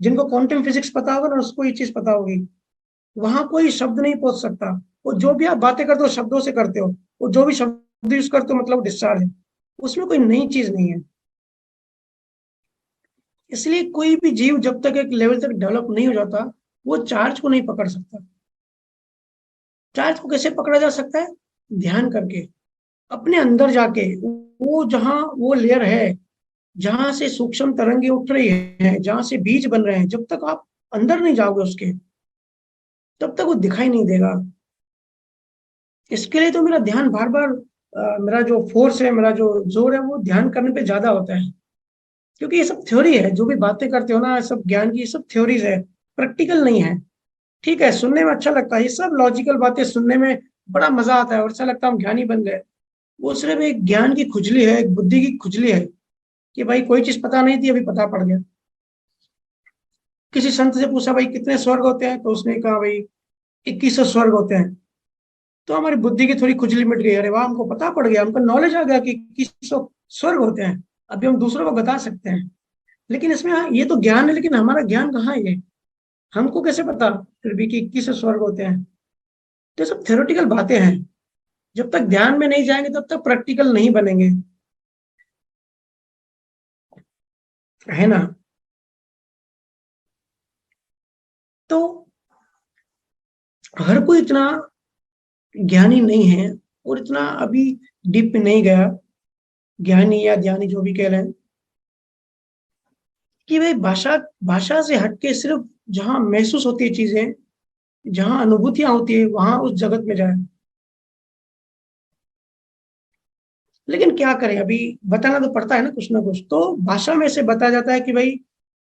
जिनको क्वांटम फिजिक्स पता होगा ना उसको ये चीज पता होगी, वहां कोई शब्द नहीं पहुंच सकता। वो जो भी आप बातें करते हो शब्दों से करते हो, वो जो भी शब्द यूज करते हो मतलब डिस्चार्ज है, उसमें कोई नई चीज नहीं है। इसलिए कोई भी जीव जब तक एक लेवल तक डेवलप नहीं हो जाता, वो चार्ज को नहीं पकड़ सकता। चार्ज को कैसे पकड़ा जा सकता है? ध्यान करके, अपने अंदर जाके, वो जहां वो लेयर है, जहां से सूक्ष्म तरंगे उठ रही है, जहां से बीज बन रहे हैं, जब तक आप अंदर नहीं जाओगे उसके, तब तक वो दिखाई नहीं देगा। इसके लिए तो मेरा ध्यान बार बार, मेरा जो फोर्स है, मेरा जो जोर है, वो ध्यान करने पे ज्यादा होता है। क्योंकि ये सब थ्योरी है, जो भी बातें करते हो ना, ये सब ज्ञान की, ये सब थ्योरीज है, प्रैक्टिकल नहीं है। ठीक है, सुनने में अच्छा लगता है, ये सब लॉजिकल बातें सुनने में बड़ा मजा आता है और ऐसा लगता है हम ज्ञानी बन गए। वो सिर्फ एक ज्ञान की खुजली है, एक बुद्धि की खुजली है कि भाई कोई चीज पता नहीं थी, अभी पता पड़ गया। किसी संत से पूछा भाई कितने स्वर्ग होते हैं, तो उसने कहा भाई 2100 स्वर्ग होते हैं। तो हमारी बुद्धि की थोड़ी खुजली मिट गई, अरे वाह हमको पता पड़ गया, हमको नॉलेज आ गया कि 2100 स्वर्ग होते हैं, अभी हम दूसरों को बता सकते हैं। लेकिन इसमें ये तो ज्ञान है, लेकिन हमारा ज्ञान कहाँ है ये? हमको कैसे पता फिर भी कि 2100 स्वर्ग होते हैं? तो ये सब थ्योरेटिकल बातें हैं, जब तक ध्यान में नहीं जाएंगे तब तक प्रैक्टिकल नहीं बनेंगे, है ना? तो हर कोई इतना ज्ञानी नहीं है, और इतना अभी डीप में नहीं गया, ज्ञानी या ध्यानी जो भी कह रहे हैं, कि भाई भाषा भाषा से हटके सिर्फ जहां महसूस होती है चीजें, जहां अनुभूतियां होती है, वहां उस जगत में जाए। लेकिन क्या करें, अभी बताना तो पड़ता है ना कुछ। तो भाषा में से बताया जाता है कि भाई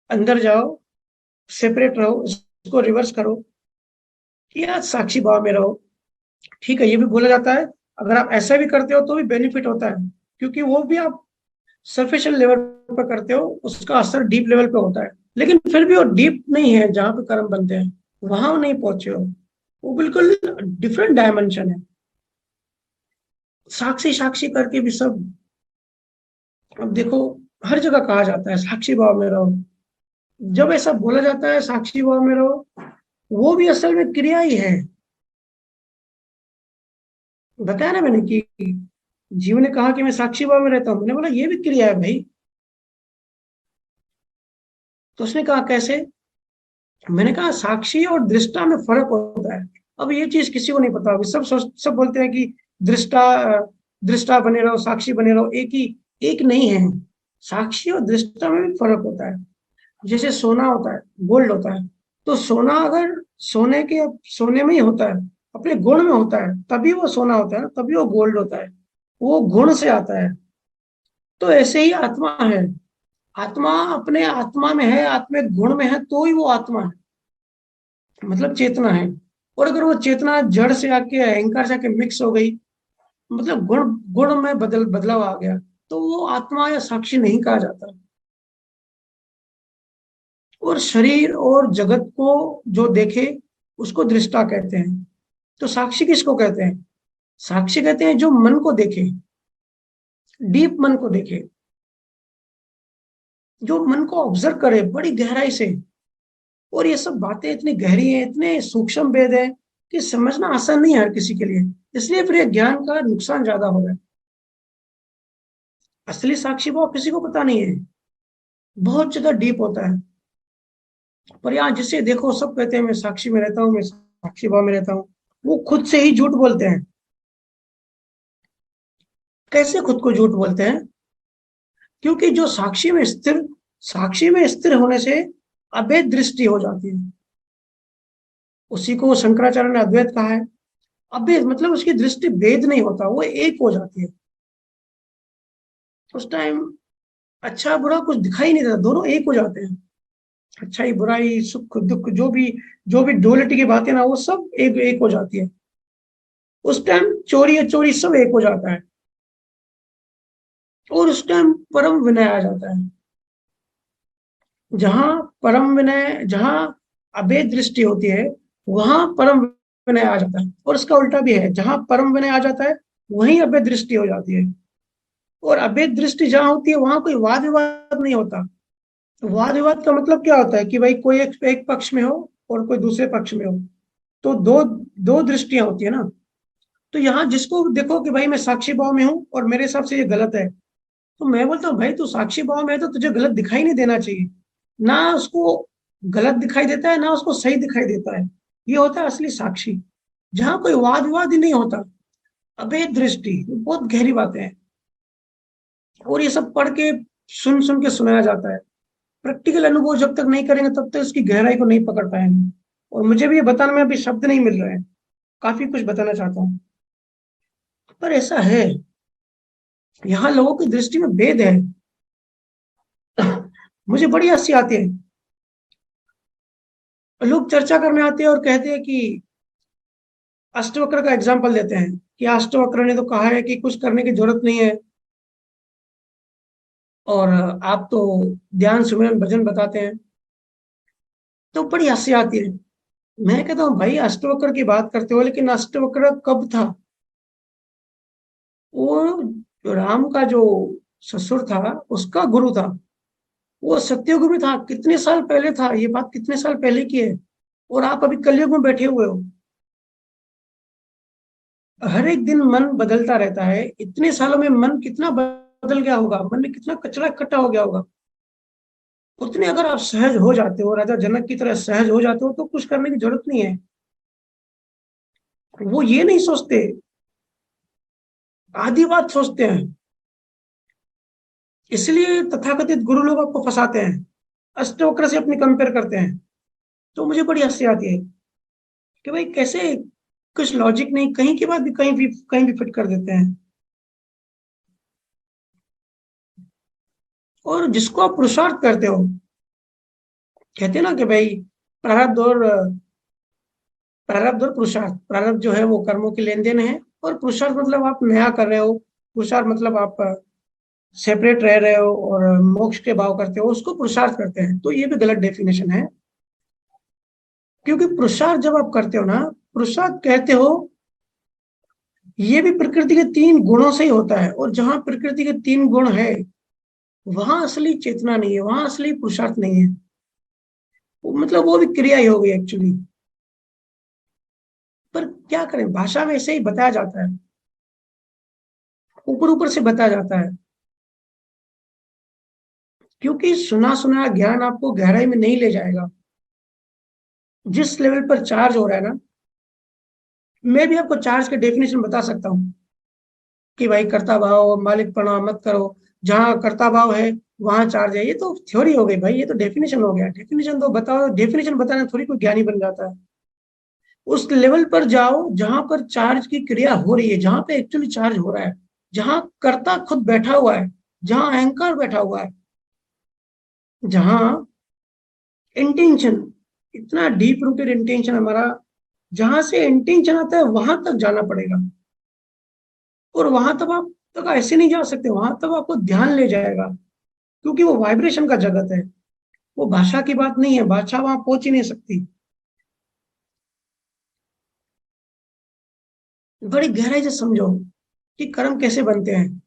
अंदर जाओ, सेपरेट रहो, इसको रिवर्स करो, या साक्षी भाव में रहो। ठीक है, ये भी बोला जाता है, अगर आप ऐसा भी करते हो तो भी बेनिफिट होता है, क्योंकि वो भी आप सरफेशियल लेवल पर करते हो, उसका असर डीप लेवल पे होता है। लेकिन फिर भी वो डीप नहीं है, जहां पे कर्म बनते हैं वहां नहीं पहुंचे हो, वो बिल्कुल डिफरेंट डायमेंशन है। साक्षी साक्षी करके भी सब, अब देखो, हर जगह कहा जाता है साक्षी भाव में रहो। जब ऐसा बोला जाता है साक्षी भाव में रहो, वो भी असल में क्रिया ही है। बताया ना मैंने कि जीव ने कहा कि मैं साक्षी भाव में रहता हूं, मैंने बोला ये भी क्रिया है भाई। तो उसने कहा कैसे? मैंने कहा साक्षी और दृष्टा में फर्क होता है। अब ये चीज किसी को नहीं पता होगी, सब बोलते हैं कि दृष्टा दृष्टा बने रहो, साक्षी बने रहो, एक नहीं है। साक्षी और दृष्टा में भी फर्क होता है। जैसे सोना होता है, गोल्ड होता है, तो सोना अगर सोने में ही होता है, अपने गुण में होता है, तभी वो सोना होता है, तभी वो गोल्ड होता है, वो गुण से आता है। तो ऐसे ही आत्मा है, आत्मा अपने आत्मा में है, आत्मिक गुण में है, तो ही वो आत्मा है, मतलब चेतना है। और अगर वो चेतना जड़ से आके, अहंकार से आके मिक्स हो गई, मतलब गुण गुण में बदलाव आ गया, तो वो आत्मा या साक्षी नहीं कहा जाता। और शरीर और जगत को जो देखे उसको दृष्टा कहते हैं। तो साक्षी किसको कहते हैं? साक्षी कहते हैं जो मन को देखे, डीप मन को देखे, जो मन को ऑब्जर्व करे बड़ी गहराई से। और ये सब बातें इतनी गहरी हैं, इतने सूक्ष्म भेद है कि समझना आसान नहीं है हर किसी के लिए। इसलिए फिर ये ज्ञान का नुकसान ज्यादा हो रहा है। असली साक्षी भाव किसी को पता नहीं है, बहुत ज्यादा डीप होता है। पर यहाँ जिसे देखो सब कहते हैं मैं साक्षी में रहता हूँ, मैं साक्षी भाव में रहता हूँ। वो खुद से ही झूठ बोलते हैं। कैसे खुद को झूठ बोलते हैं? क्योंकि जो साक्षी में स्थिर होने से अभेद दृष्टि हो जाती है। उसी को शंकराचार्य ने अद्वैत कहा है। अभेद मतलब उसकी दृष्टि भेद नहीं होता, वो एक हो जाती है। उस टाइम अच्छा बुरा कुछ दिखाई नहीं देता, दोनों एक हो जाते हैं। अच्छाई बुराई सुख दुख जो भी डुअलिटी की बातें ना, वो सब एक एक हो जाती है। उस टाइम चोरी अचोरी सब एक हो जाता है, और उस टाइम परम विनय आ जाता है। जहां परम विनय, जहां अभेद दृष्टि होती है, वहां परम विनय आ जाता है। और उसका उल्टा भी है, जहां परम विनय आ जाता है वहीं अभेद दृष्टि हो जाती है। और अभेद दृष्टि जहां होती है वहां कोई वाद विवाद नहीं होता। वाद विवाद का मतलब क्या होता है कि भाई कोई एक पक्ष में हो और कोई दूसरे पक्ष में हो, तो दो दो दृष्टियां होती है ना। तो यहाँ जिसको देखो कि भाई मैं साक्षी भाव में हूँ और मेरे हिसाब से ये गलत है, तो मैं बोलता हूँ भाई तू साक्षी भाव में है तो तुझे गलत दिखाई नहीं देना चाहिए। ना उसको गलत दिखाई देता है, ना उसको सही दिखाई देता है। ये होता है असली साक्षी, जहाँ कोई वाद विवाद ही नहीं होता। अभेद दृष्टि बहुत गहरी बातें हैं, और ये सब पढ़ के सुन सुन के सुनाया जाता है। प्रैक्टिकल अनुभव जब तक नहीं करेंगे तब तक इसकी गहराई को नहीं पकड़ पाएंगे। और मुझे भी ये बताने में अभी शब्द नहीं मिल रहे हैं, काफी कुछ बताना चाहता हूँ, पर ऐसा है, यहाँ लोगों की दृष्टि में भेद है। मुझे बड़ी हंसी आती है, लोग चर्चा करने आते हैं और कहते हैं कि अष्टवक्र का एग्जाम्पल देते हैं कि अष्टवक्र ने तो कहा है कि कुछ करने की जरूरत नहीं है, और आप तो ध्यान सुमिरन भजन बताते हैं। तो बड़ी हंसी आती है। मैं कहता हूँ भाई अष्टवक्र की बात करते हो, लेकिन अष्टवक्र कब था? वो राम का जो ससुर था उसका गुरु था, वो सत्ययुग में था, कितने साल पहले था, ये बात कितने साल पहले की है। और आप अभी कलयुग में बैठे हुए हो। हर एक दिन मन बदलता रहता है, इतने सालों में मन कितना बदल गया होगा, मन में कितना कचरा इकट्ठा हो गया होगा। उतने अगर आप सहज हो जाते हो, राजा जनक की तरह सहज हो जाते हो, तो कुछ करने की जरूरत नहीं है। वो ये नहीं सोचते, आधी बात सोचते हैं। इसलिए तथाकथित गुरु लोग आपको फंसाते हैं, अष्टवक्र से अपनी कंपेयर करते हैं। तो मुझे बड़ी हंसी आती है कि भाई कैसे कुछ लॉजिक नहीं, कहीं की बात भी कहीं भी फिट कर देते हैं। और जिसको आप पुरुषार्थ करते हो, कहते हैं ना कि भाई प्रारब्ध और प्रारब्ध और पुरुषार्थ, प्रारब्ध जो है वो कर्मों की लेन देन है, और पुरुषार्थ मतलब आप नया कर रहे हो। पुरुषार्थ मतलब आप सेपरेट रह रहे हो और मोक्ष के भाव करते हो, उसको पुरुषार्थ करते हैं। तो ये भी गलत डेफिनेशन है, क्योंकि पुरुषार्थ जब आप करते हो ना, पुरुषार्थ कहते हो, ये भी प्रकृति के 3 गुणों से ही होता है। और जहां प्रकृति के 3 गुण है, वहां असली चेतना नहीं है, वहां असली पुरुषार्थ नहीं है। मतलब वो भी क्रिया ही हो गई एक्चुअली। पर क्या करें, भाषा में ऐसे ही बताया जाता है, ऊपर ऊपर से बताया जाता है, क्योंकि सुना सुना ज्ञान आपको गहराई में नहीं ले जाएगा। जिस लेवल पर चार्ज हो रहा है ना, मैं भी आपको चार्ज के डेफिनेशन बता सकता हूँ कि भाई कर्ता भाव मालिक प्रणाम मत करो, जहाँ कर्ता भाव है वहां चार्ज है। ये तो थ्योरी हो गई भाई, ये तो डेफिनेशन हो गया। डेफिनेशन तो बताओ, डेफिनेशन बताने थोड़ी कोई ज्ञानी बन जाता है। उस लेवल पर जाओ जहां पर चार्ज की क्रिया हो रही है, जहां पे एक्चुअली चार्ज हो रहा है, जहां कर्ता खुद बैठा हुआ है, जहां अहंकार बैठा हुआ है, जहां इंटेंशन, इतना डीप रूटेड इंटेंशन हमारा, जहां से इंटेंशन आता है वहां तक जाना पड़ेगा। और वहां तक आप तक ऐसे नहीं जा सकते, वहां तक आपको ध्यान ले जाएगा, क्योंकि वो वाइब्रेशन का जगत है। वो भाषा की बात नहीं है, भाषा वहां पहुंच ही नहीं सकती। बड़ी गहराई से समझो कि कर्म कैसे बनते हैं।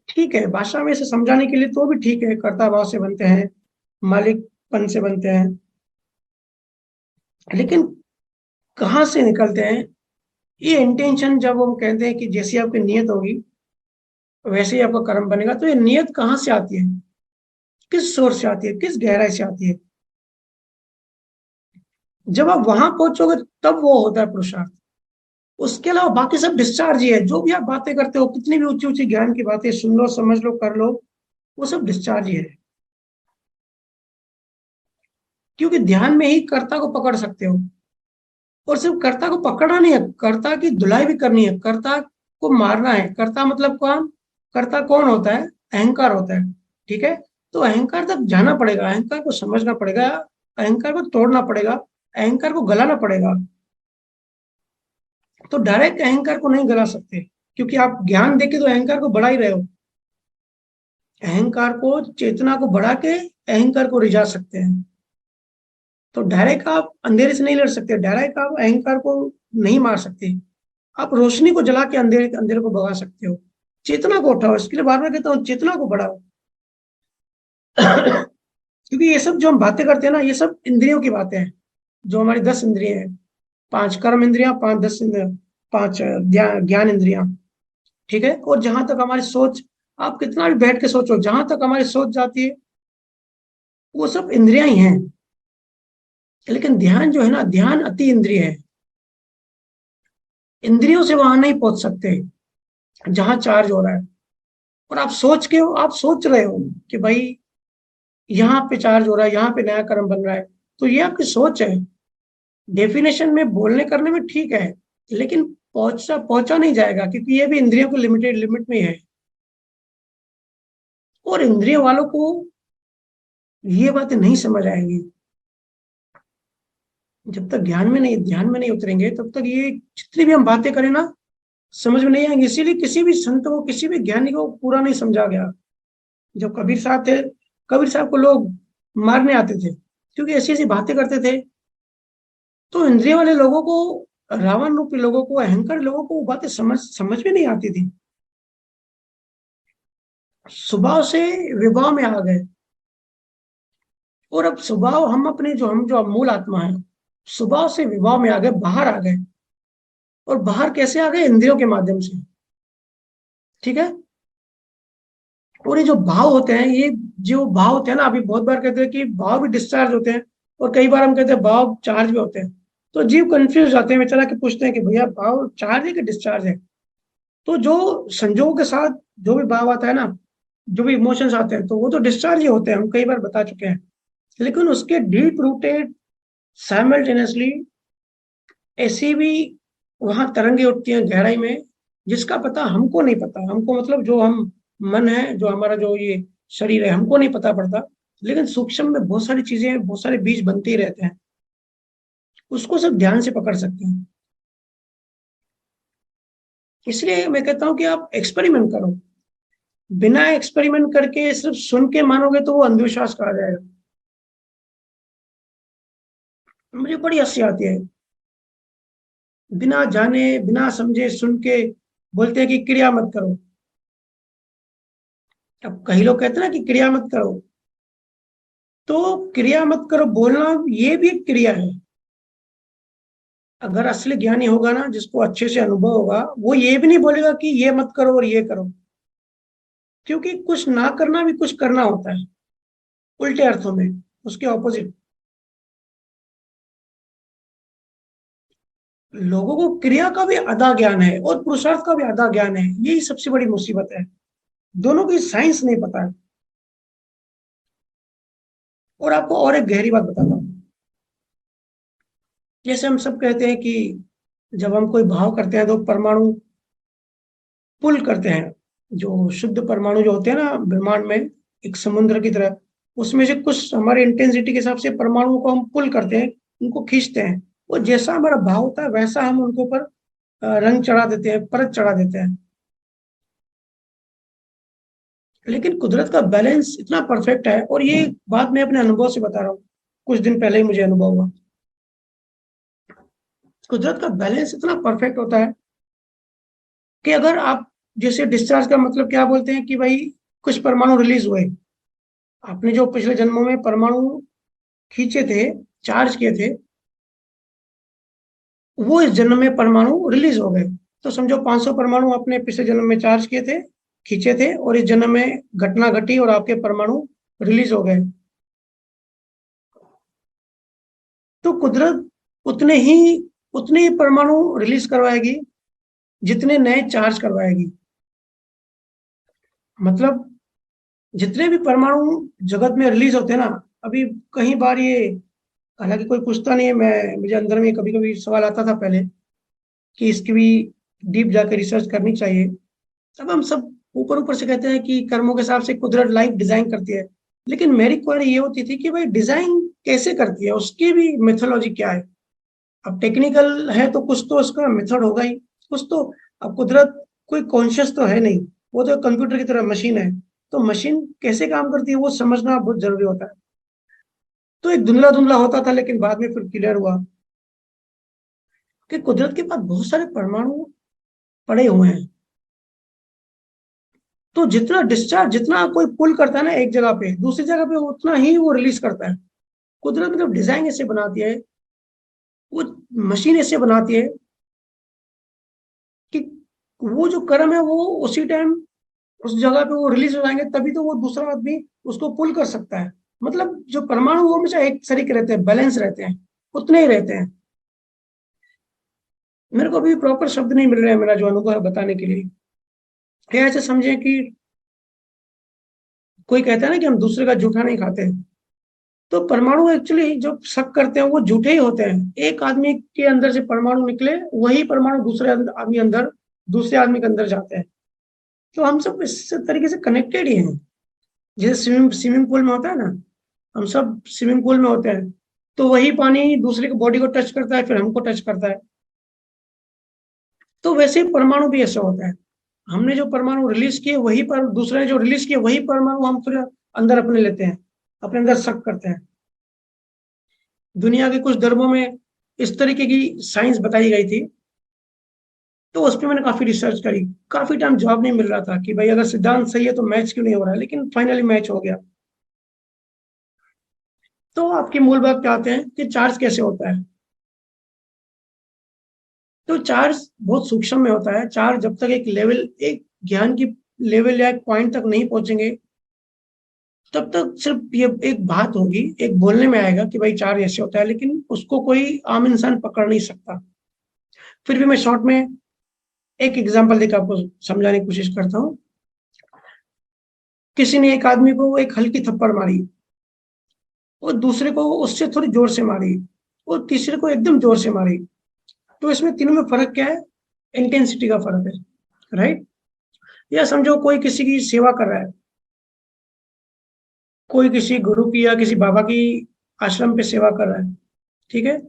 ठीक है, भाषा में से समझाने के लिए तो भी ठीक है, कर्ता भाव से बनते हैं, मालिकपन से बनते हैं, लेकिन कहाँ से निकलते हैं ये इंटेंशन? जब हम कहते हैं कि जैसी आपकी नियत होगी वैसे ही आपका कर्म बनेगा, तो ये नियत कहाँ से आती है, किस सोर्स से आती है, किस गहराई से आती है? जब आप वहां पहुंचोगे तब वो होता है पुरुषार्थ। उसके अलावा बाकी सब डिस्चार्ज ही है। जो भी आप बातें करते हो, कितनी भी ऊंची ऊंची ज्ञान की बातें सुन लो, समझ लो, कर लो, वो सब डिस्चार्ज ही है। क्योंकि ध्यान में ही कर्ता को पकड़ सकते हो। और सिर्फ कर्ता को पकड़ना नहीं है, कर्ता की धुलाई भी करनी है, कर्ता को मारना है। कर्ता मतलब कौन? कर्ता कौन होता है? अहंकार होता है। ठीक है, तो अहंकार तक जाना पड़ेगा, अहंकार को समझना पड़ेगा, अहंकार को तोड़ना पड़ेगा, अहंकार को गलाना पड़ेगा। तो डायरेक्ट अहंकार को नहीं गला सकते, क्योंकि आप ज्ञान देके तो अहंकार को बढ़ा ही रहे हो। अहंकार को, चेतना को बढ़ा के अहंकार को रिझा सकते हैं। तो डायरेक्ट आप अंधेरे से नहीं लड़ सकते, डायरेक्ट आप अहंकार को नहीं मार सकते। आप रोशनी को जला के अंधेरे अंधेरे को भगा सकते हो। चेतना को उठाओ, इसके लिए बार बार कहता हूँ, चेतना को बढ़ाओ। क्योंकि ये सब जो हम बातें करते हैं ना, ये सब इंद्रियों की बातें हैं। जो हमारी 10 इंद्रियां हैं, 5 कर्म इंद्रियां, 5 10 इंद्रियां, 5 ज्ञान इंद्रियां। ठीक है, और जहां तक हमारी सोच, आप कितना भी बैठ के सोचो, जहां तक हमारी सोच जाती है वो सब इंद्रियां ही हैं। लेकिन ध्यान जो है ना, ध्यान अति इंद्रिय है। इंद्रियों से वहां नहीं पहुंच सकते जहां चार्ज हो रहा है। और आप सोच के हो, आप सोच रहे हो कि भाई यहाँ पे चार्ज हो रहा है, यहाँ पे नया कर्म बन रहा है, तो ये आपकी सोच है। डेफिनेशन में बोलने करने में ठीक है, लेकिन पहुंचा पहुंचा नहीं जाएगा, क्योंकि ये भी इंद्रियों के लिमिटेड लिमिट में है। और इंद्रियों वालों को ये बातें नहीं समझ आएंगी। जब तक ध्यान में नहीं उतरेंगे, तब तक ये जितनी भी हम बातें करें ना, समझ में नहीं आएंगे। इसीलिए किसी भी संत को, किसी भी ज्ञानी को पूरा नहीं समझा गया। जब कबीर साहब थे, कबीर साहब को लोग मारने आते थे, क्योंकि ऐसी ऐसी बातें करते थे। तो इंद्रिय वाले लोगों को, रावण रूपी लोगों को, अहंकार लोगों को वो बातें समझ में नहीं आती थी। स्वभाव से विभाव में आ गए। और अब स्वभाव, हम अपने हम जो मूल आत्मा है, स्वभाव से विभाव में आ गए, बाहर आ गए। और बाहर कैसे आ गए? इंद्रियों के माध्यम से। ठीक है, और ये जो भाव होते हैं, ये जो भाव होते हैं ना, अभी बहुत बार कहते हैं कि भाव भी डिस्चार्ज होते हैं, और कई बार हम कहते हैं भाव चार्ज भी होते हैं। तो जीव कंफ्यूज जाते हैं, बेचारा के पूछते हैं कि भैया भाव चार्ज है कि डिस्चार्ज है? तो जो संजोगों के साथ जो भी भाव आता है ना, जो भी इमोशंस आते हैं, तो वो तो डिस्चार्ज ही होते हैं, हम कई बार बता चुके हैं। लेकिन उसके डीप रूटेड साइमल्टेनियसली ऐसी भी वहां तरंगे उठती हैं गहराई में, जिसका पता हमको नहीं पता। हमको मतलब जो हम मन है, जो हमारा जो ये शरीर है, हमको नहीं पता पड़ता। लेकिन सूक्ष्म में बहुत सारी चीजें, बहुत सारे बीज बनते ही रहते हैं। उसको सब ध्यान से पकड़ सकते हैं। इसलिए मैं कहता हूँ कि आप एक्सपेरिमेंट करो। बिना एक्सपेरिमेंट करके सिर्फ सुन के मानोगे तो वो अंधविश्वास कहा जाएगा। मुझे बड़ी हंसी आती है, बिना जाने बिना समझे सुन के बोलते हैं कि क्रिया मत करो। अब कई लोग कहते हैं ना कि क्रिया मत करो, तो क्रिया मत करो बोलना ये भी एक क्रिया है। अगर असली ज्ञानी होगा ना, जिसको अच्छे से अनुभव होगा, वो ये भी नहीं बोलेगा कि ये मत करो और ये करो। क्योंकि कुछ ना करना भी कुछ करना होता है, उल्टे अर्थों में, उसके ऑपोजिट। लोगों को क्रिया का भी आधा ज्ञान है और पुरुषार्थ का भी आधा ज्ञान है, यही सबसे बड़ी मुसीबत है। दोनों की साइंस नहीं पता है। और आपको और एक गहरी बात बताता हूँ। जैसे हम सब कहते हैं कि जब हम कोई भाव करते हैं तो परमाणु पुल करते हैं। जो शुद्ध परमाणु जो होते हैं ना ब्रह्मांड में, एक समुद्र की तरह, उसमें से कुछ हमारे इंटेंसिटी के हिसाब से परमाणुओं को हम पुल करते हैं, उनको खींचते हैं। और जैसा हमारा भाव होता है वैसा हम उनके ऊपर रंग चढ़ा देते हैं, परत चढ़ा देते हैं। लेकिन कुदरत का बैलेंस इतना परफेक्ट है, और ये बात मैं अपने अनुभव से बता रहा हूँ, कुछ दिन पहले ही मुझे अनुभव हुआ। कुदरत का बैलेंस इतना परफेक्ट होता है कि अगर आप, जैसे डिस्चार्ज का मतलब क्या बोलते हैं कि भाई कुछ परमाणु रिलीज हुए, आपने जो पिछले जन्मों में परमाणु खींचे थे, चार्ज किए थे, वो इस जन्म में परमाणु रिलीज हो गए। तो समझो 500 परमाणु आपने पिछले जन्म में चार्ज किए थे, खींचे थे, और इस जन्म में घटना घटी और आपके परमाणु रिलीज हो गए। तो कुदरत उतने ही परमाणु रिलीज करवाएगी जितने नए चार्ज करवाएगी। मतलब जितने भी परमाणु जगत में रिलीज होते हैं ना, अभी कई बार ये हालांकि कोई पूछता नहीं है, मैं मुझे अंदर में कभी कभी सवाल आता था पहले कि इसकी भी डीप जाकर रिसर्च करनी चाहिए। अब हम सब ऊपर ऊपर से कहते हैं कि कर्मों के हिसाब से कुदरत लाइफ डिजाइन करती है, लेकिन मेरी क्वेरी ये होती थी कि भाई डिजाइन कैसे करती है, उसकी भी मेथोलॉजी क्या है। अब टेक्निकल है तो कुछ तो उसका मेथड होगा ही, कुछ तो। अब कुदरत कोई कॉन्शियस तो है नहीं, वो तो कंप्यूटर की तरह मशीन है। तो मशीन कैसे काम करती है वो समझना बहुत जरूरी होता है। तो एक धुंधला धुंधला होता था, लेकिन बाद में फिर क्लियर हुआ कि कुदरत के पास बहुत सारे परमाणु पड़े हुए हैं। तो जितना डिस्चार्ज, जितना कोई पुल करता है ना एक जगह पे दूसरी जगह पे, उतना ही वो रिलीज करता है। कुदरत मतलब डिजाइन ऐसे बनाती है, वो मशीन ऐसे बनाती है कि वो जो कर्म है वो उसी टाइम उस जगह पे वो रिलीज हो जाएंगे, तभी तो वो दूसरा आदमी उसको पुल कर सकता है। मतलब जो परमाणु वो हमेशा एक तरीके रहते हैं, बैलेंस रहते हैं, उतने ही रहते हैं। मेरे को अभी प्रॉपर शब्द नहीं मिल रहे हैं मेरा जो अनुभव है बताने के लिए। या ऐसे समझे कि कोई कहता है ना कि हम दूसरे का जूठा नहीं खाते, तो परमाणु एक्चुअली जो शक करते हैं वो झूठे ही होते हैं। एक आदमी के अंदर से परमाणु निकले, वही परमाणु दूसरे आदमी अंदर, दूसरे आदमी के अंदर जाते हैं। तो हम सब इस तरीके से कनेक्टेड ही हैं। जैसे स्विमिंग स्विमिंग पूल में होता है ना, हम सब स्विमिंग पूल में होते हैं, तो वही पानी दूसरे की बॉडी को टच करता है, फिर हमको टच करता है। तो वैसे ही परमाणु भी ऐसा होता है। हमने जो परमाणु रिलीज किए वही पर दूसरे ने जो रिलीज किए वही परमाणु हम फिर अंदर अपने लेते हैं, अपने अंदर शक करते हैं। दुनिया के कुछ धर्मों में इस तरीके की साइंस बताई गई थी, तो उस पर मैंने काफी रिसर्च करी। काफी टाइम जवाब नहीं मिल रहा था कि भाई अगर सिद्धांत सही है तो मैच क्यों नहीं हो रहा है, लेकिन फाइनली मैच हो गया। तो आपकी मूल बात पे आते हैं कि चार्ज कैसे होता है। तो चार्ज बहुत सूक्ष्म में होता है। चार्ज जब तक एक लेवल, एक ज्ञान की लेवल या एक पॉइंट तक नहीं पहुंचेंगे, तब तक सिर्फ ये एक बात होगी, एक बोलने में आएगा कि भाई चार्ज ऐसे होता है, लेकिन उसको कोई आम इंसान पकड़ नहीं सकता। फिर भी मैं शॉर्ट में एक एग्जांपल देकर आपको समझाने की कोशिश करता हूँ। किसी ने एक आदमी को एक हल्की थप्पड़ मारी, और दूसरे को उससे थोड़ी जोर से मारी, और तीसरे को एकदम जोर से मारी। तो इसमें तीनों में फर्क क्या है? इंटेंसिटी का फर्क है, राइट? या समझो कोई किसी की सेवा कर रहा है, कोई किसी गुरु की या किसी बाबा की आश्रम पे सेवा कर रहा है, ठीक है?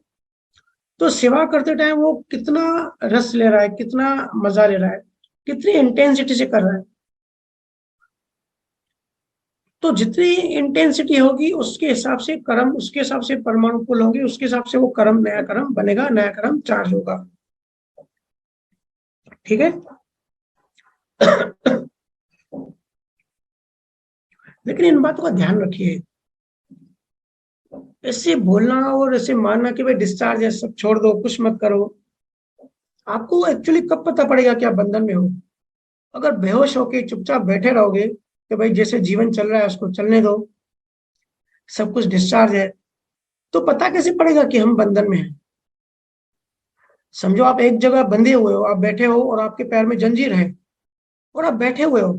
तो सेवा करते टाइम वो कितना रस ले रहा है, कितना मजा ले रहा है, कितनी इंटेंसिटी से कर रहा है। तो जितनी इंटेंसिटी होगी उसके हिसाब से कर्म, उसके हिसाब से परमाणु पुल होंगे, उसके हिसाब से वो कर्म, नया कर्म बनेगा, नया कर्म चार्ज होगा। ठीक है? लेकिन इन बातों का ध्यान रखिए। ऐसे बोलना और ऐसे मानना कि भाई डिस्चार्ज है, सब छोड़ दो, कुछ मत करो, आपको एक्चुअली कब पता पड़ेगा कि आप बंधन में हो? अगर बेहोश होके चुपचाप बैठे रहोगे कि भाई जैसे जीवन चल रहा है उसको चलने दो, सब कुछ डिस्चार्ज है, तो पता कैसे पड़ेगा कि हम बंधन में हैं? समझो आप एक जगह बंधे हुए हो, आप बैठे हो और आपके पैर में जंजीर है, और आप बैठे हुए हो,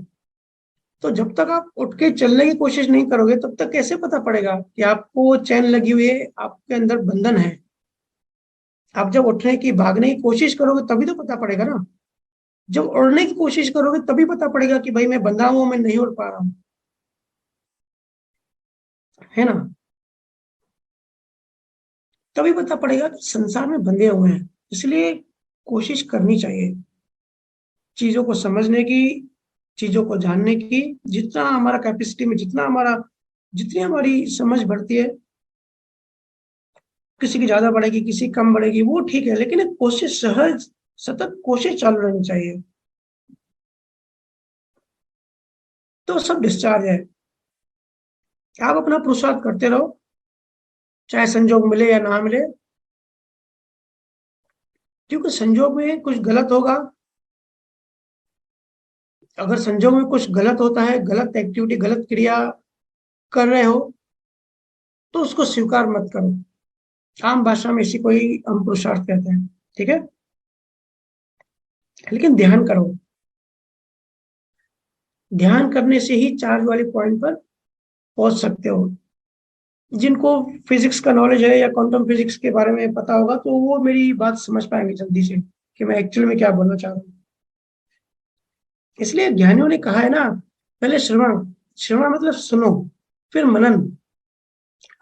तो जब तक आप उठ के चलने की कोशिश नहीं करोगे तब तक कैसे पता पड़ेगा कि आपको चैन लगी हुई है, आपके अंदर बंधन है? आप जब उठने की, भागने की कोशिश करोगे तभी तो पता पड़ेगा ना। जब उड़ने की कोशिश करोगे तभी पता पड़ेगा कि भाई मैं बंधा हूं, मैं नहीं उड़ पा रहा हूं, है ना? तभी पता पड़ेगा कि संसार में बंधे हुए हैं। इसलिए कोशिश करनी चाहिए चीजों को समझने की, चीजों को जानने की। जितना हमारा कैपेसिटी में, जितना हमारा, जितनी हमारी समझ बढ़ती है, किसी की ज्यादा बढ़ेगी, किसी कम बढ़ेगी, वो ठीक है, लेकिन एक कोशिश, सहज सतत कोशिश चालू रहनी चाहिए। तो सब डिस्चार्ज है। आप अपना पुरुषार्थ करते रहो, चाहे संजोग मिले या ना मिले। क्योंकि संजोग में कुछ गलत होगा, अगर संजोग में कुछ गलत होता है, गलत एक्टिविटी, गलत क्रिया कर रहे हो, तो उसको स्वीकार मत करो। आम भाषा में इसी को ही हम पुरुषार्थ कहते हैं, ठीक है? लेकिन ध्यान करो। ध्यान करने से ही चार्ज वाले पॉइंट पर पहुंच सकते हो। जिनको फिजिक्स का नॉलेज है या क्वांटम फिजिक्स के बारे में पता होगा तो वो मेरी बात समझ पाएंगे जल्दी से कि मैं एक्चुअल में क्या बोलना चाह रहा हूँ। इसलिए ज्ञानियों ने कहा है ना, पहले श्रवण, श्रवण मतलब सुनो, फिर मनन,